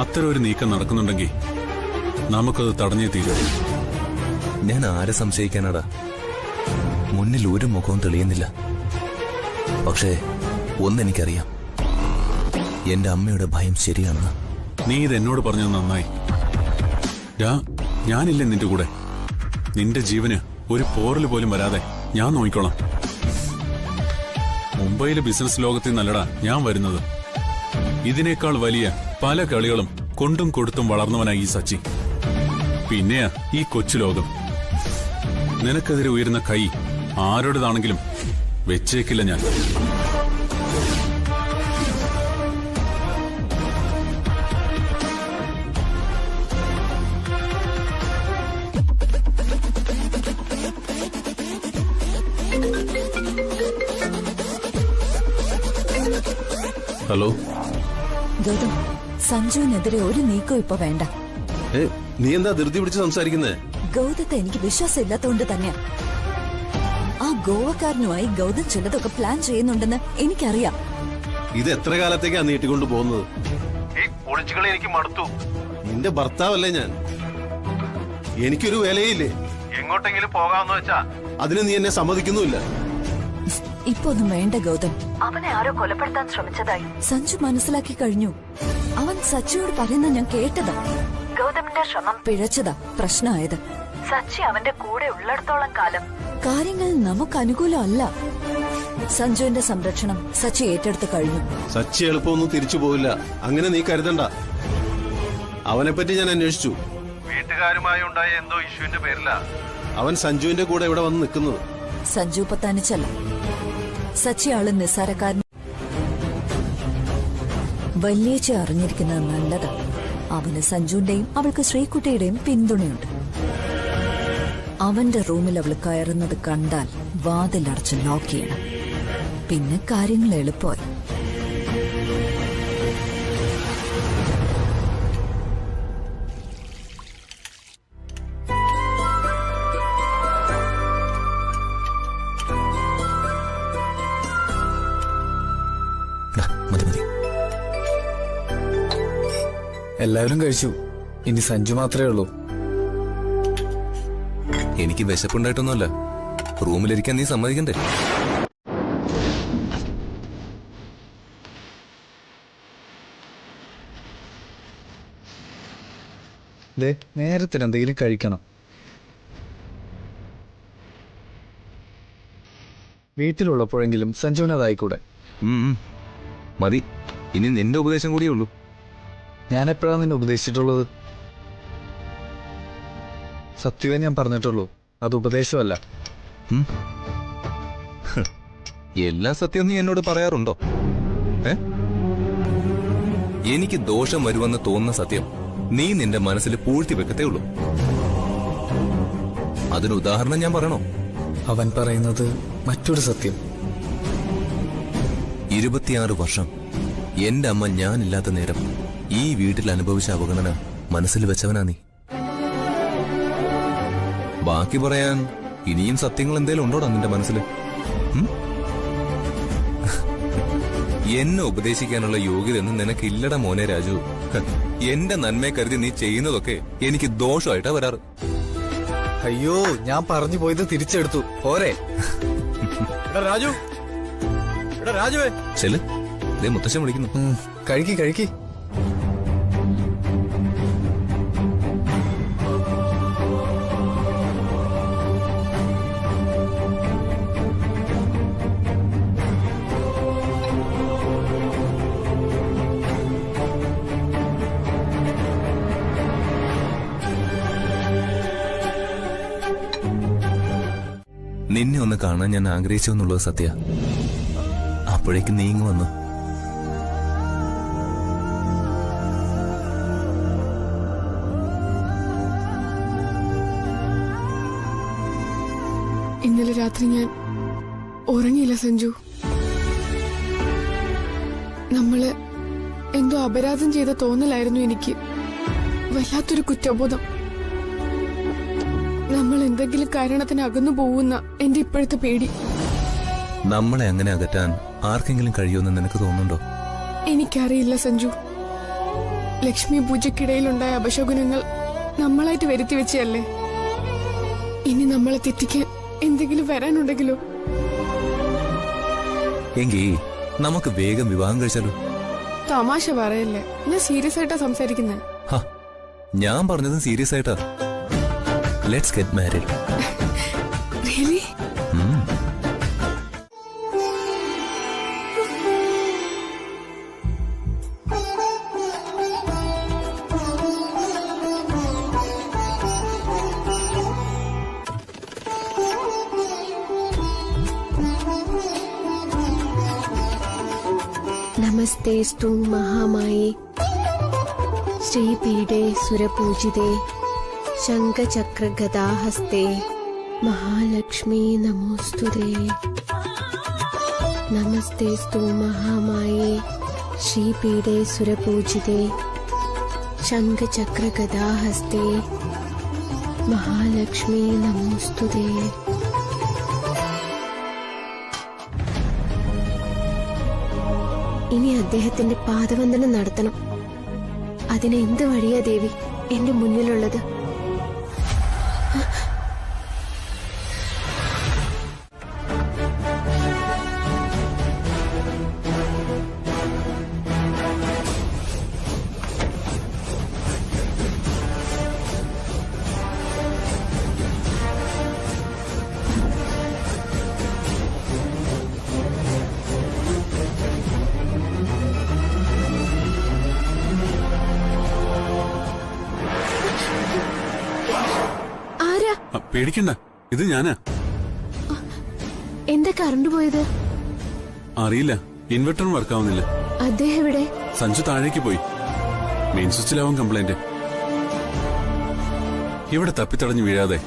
അത്തരം ഒരു നീക്കം നടക്കുന്നുണ്ടെങ്കിൽ നമുക്കത് തടഞ്ഞേ തീരും. ഞാൻ ആരെ സംശയിക്കാനാടാ? മുന്നിൽ ഒരു മുഖവും തെളിയുന്നില്ല. പക്ഷേ ഒന്നെനിക്കറിയാം, എന്റെ അമ്മയുടെ ഭയം ശരിയാണെന്ന്. നീ ഇത് എന്നോട് പറഞ്ഞത് നന്നായി. ഞാനില്ലേ നിന്റെ കൂടെ. നിന്റെ ജീവന് ഒരു പോറൽ പോലും വരാതെ ഞാൻ നോക്കിക്കോളാം. മുംബൈയിലെ ബിസിനസ് ലോകത്തിൽ നല്ലടാ ഞാൻ വരുന്നത്. ഇതിനേക്കാൾ വലിയ പല കളികളും കൊണ്ടും കൊടുത്തും വളർന്നവനായി ഈ സച്ചി. പിന്നെയാ ഈ കൊച്ചു ലോകം. നിനക്കെതിരെ ഉയരുന്ന കൈ ആരോടേതാണെങ്കിലും വെച്ചേക്കില്ല ഞാൻ. ഹലോ ഗൗതം, സഞ്ജുവിനെതിരെ ഒരു നീക്കം ഇപ്പൊ വേണ്ട. നീ എന്താ ധൃതി പിടിച്ച് സംസാരിക്കുന്നേ? ഗൗതത്തെ എനിക്ക് വിശ്വാസം ഇല്ലാത്തതുകൊണ്ട് തന്നെയാ. ആ ഗോവക്കാരനുമായി ഗൗതം ചിലതൊക്കെ പ്ലാൻ ചെയ്യുന്നുണ്ടെന്ന് എനിക്കറിയാം. ഇത് എത്ര കാലത്തേക്കാ നീട്ടിക്കൊണ്ടു പോകുന്നത്? ഒളിച്ചുകളെ എനിക്ക് മടുത്തു. നിന്റെ ഭർത്താവല്ലേ ഞാൻ. എനിക്കൊരു വിലയില്ലേ. എങ്ങോട്ടെങ്കിലും പോകാമെന്ന് വെച്ചാ അതിന് നീ എന്നെ സമ്മതിക്കുന്നുമില്ല. ഇപ്പൊ ഒന്നും വേണ്ട ഗൗതം. അവനെ ആരോ കൊലപ്പെടുത്താൻ ശ്രമിച്ചതായി സഞ്ജു മനസ്സിലാക്കി കഴിഞ്ഞു. അവൻ സച്ചിയോട് പറയുന്ന ഞാൻ കേട്ടതാ. ഗൗതമിന്റെ ശ്രമം പിഴച്ചതാ പ്രശ്നമായത്. സച്ചി അവന്റെ കൂടെ ഉള്ളിടത്തോളം കാലം കാര്യങ്ങൾ നമുക്ക് അനുകൂലമല്ല. സഞ്ജുവിന്റെ സംരക്ഷണം സച്ചി ഏറ്റെടുത്ത് കഴിഞ്ഞു. സച്ചി എളുപ്പമൊന്നും തിരിച്ചു പോവില്ല, അങ്ങനെ നീ കരുതണ്ട. അവനെപ്പറ്റി ഞാൻ അന്വേഷിച്ചു. വീട്ടുകാരുമായി ഉണ്ടായ എന്തോ ഇഷ്യൂവിന്റെ പേരിലാ അവൻ സഞ്ജുവിന്റെ കൂടെ ഇവിടെ വന്ന് നിൽക്കുന്നത്. സഞ്ജു ഇപ്പൊ തനിച്ചല്ല. സച്ചി ആള് നിസ്സാരക്കാരൻ. വല്യേച്ചി അറിഞ്ഞിരിക്കുന്നത് നല്ലതാ. അവന് സഞ്ജുവിന്റെയും അവൾക്ക് ശ്രീകുട്ടിയുടെയും പിന്തുണയുണ്ട്. അവന്റെ റൂമിൽ അവൾ കയറുന്നത് കണ്ടാൽ വാതിലടച്ച് ലോക്ക് ചെയ്യണം. പിന്നെ കാര്യങ്ങൾ എളുപ്പമായി. എല്ലാവരും കഴിച്ചു. ഇനി സഞ്ജു മാത്രമേ ഉള്ളൂ. എനിക്ക് വിശപ്പുണ്ടായിട്ടൊന്നുമല്ല. റൂമിലിരിക്കാൻ നീ സമ്മതിക്കണ്ടേ? നേരത്തിന് എന്തെങ്കിലും കഴിക്കണം. വീട്ടിലുള്ളപ്പോഴെങ്കിലും സഞ്ജുവിന് അതായിക്കൂടെ? മതി. ഇനി നിന്റെ ഉപദേശം കൂടിയേ ഉള്ളൂ. ഞാൻ എപ്പോഴാണ് നിന്നെ ഉപദേശിച്ചിട്ടുള്ളത്? സത്യമേ ഞാൻ പറഞ്ഞിട്ടുള്ളൂ, അത് ഉപദേശമല്ല. എല്ലാ സത്യം നീ എന്നോട് പറയാറുണ്ടോ? എനിക്ക് ദോഷം വരുമെന്ന് തോന്നുന്ന സത്യം നീ നിന്റെ മനസ്സിൽ പൂഴ്ത്തി വെക്കത്തേ ഉള്ളൂ. അതിന് ഉദാഹരണം ഞാൻ പറയണോ? അവൻ പറയുന്നത് മറ്റൊരു സത്യം. 26 വർഷം എന്റെ അമ്മ ഞാനില്ലാത്ത നേരം ഈ വീട്ടിൽ അനുഭവിച്ച അവഗണന മനസ്സിൽ വെച്ചവനാ നീ. ബാക്കി പറയാൻ ഇനിയും സത്യങ്ങൾ എന്തേലും ഉണ്ടോടാ നിന്റെ മനസ്സിൽ? എന്നെ ഉപദേശിക്കാനുള്ള യോഗ്യതയൊന്നും നിനക്കില്ലടാ മോനെ രാജു. എന്റെ നന്മയെ കരുതി നീ ചെയ്യുന്നതൊക്കെ എനിക്ക് ദോഷമായിട്ടാ വരാറ്. അയ്യോ, ഞാൻ പറഞ്ഞു പോയത് തിരിച്ചെടുത്തു. പോരെ രാജു, രാജുവേ ചെല്. മുത്തശ്ശൻ വിളിക്കുന്നു. കഴിക്കി. നിന്നെ ഒന്ന് കാണാൻ ഞാൻ ആഗ്രഹിച്ചു എന്നുള്ളത് സത്യ. അപ്പോഴേക്ക് നീങ്ങി വന്നു. ഇന്നലെ രാത്രി ഞാൻ ഉറങ്ങിയില്ല സഞ്ജു. നമ്മള് എന്തോ അപരാധം ചെയ്ത തോന്നലായിരുന്നു എനിക്ക്. വല്ലാത്തൊരു കുറ്റബോധം. നമ്മൾ എന്തെങ്കിലും കാരണത്തിന് അകന്നു പോകുന്ന എന്റെ ഇപ്പോഴത്തെ പേടി. നമ്മളെ അങ്ങനെ അകറ്റാൻ ആർക്കെങ്കിലും കഴിയുമെന്ന് നിനക്ക് തോന്നുന്നുണ്ടോ? എനിക്കറിയില്ല സഞ്ജു. ലക്ഷ്മി പൂജയ്ക്കിടയിലുണ്ടായ അപശകുനങ്ങൾ നമ്മളായിട്ട് വരുത്തി വെച്ചല്ലേ. ഇനി നമ്മളെ തെറ്റിക്കാൻ എന്തെങ്കിലും വരാനുണ്ടെങ്കിലോ? എങ്കി നമുക്ക് വേഗം വിവാഹം കഴിച്ചാലോ? തമാശ പറയല്ലേ, ഞാൻ സീരിയസ് ആയിട്ടാ സംസാരിക്കുന്നത്. ഞാൻ പറഞ്ഞതും സീരിയസ് ആയിട്ടാ. Let's get married. Really? നമസ്തേസ്തു മഹാമായേ ശ്രീപീഠേ സുരപൂജിതേ ശംഖചക്രഗദാഹസ്തേ Mahalakshmi നമോസ്തുതേ. നമസ്തേസ്തു മഹാമായേ ശ്രീപീഠേ സുരപൂജിതേ ശംഖചക്രഗദാഹസ്തേ മഹാലക്ഷ്മീ നമോസ്തുതേ. ഇനി അദ്ദേഹത്തിന്റെ പാദവന്ദനം നടത്തണം. അതിന് എന്ത് വഴിയാ ദേവി എന്റെ മുന്നിലുള്ളത്? പേടിക്കണ്ട, ഇത് ഞാനാ. എന്താ കറണ്ട് പോയത്? അറിയില്ല, ഇൻവെർട്ടറും വർക്കാവുന്നില്ല. അദ്ദേഹം എവിടെ? സഞ്ജു താഴേക്ക് പോയി. മെയിൻ സ്വിച്ചിലാവും കംപ്ലൈന്റ്. ഇവിടെ തപ്പിത്തടഞ്ഞു വീഴാതെ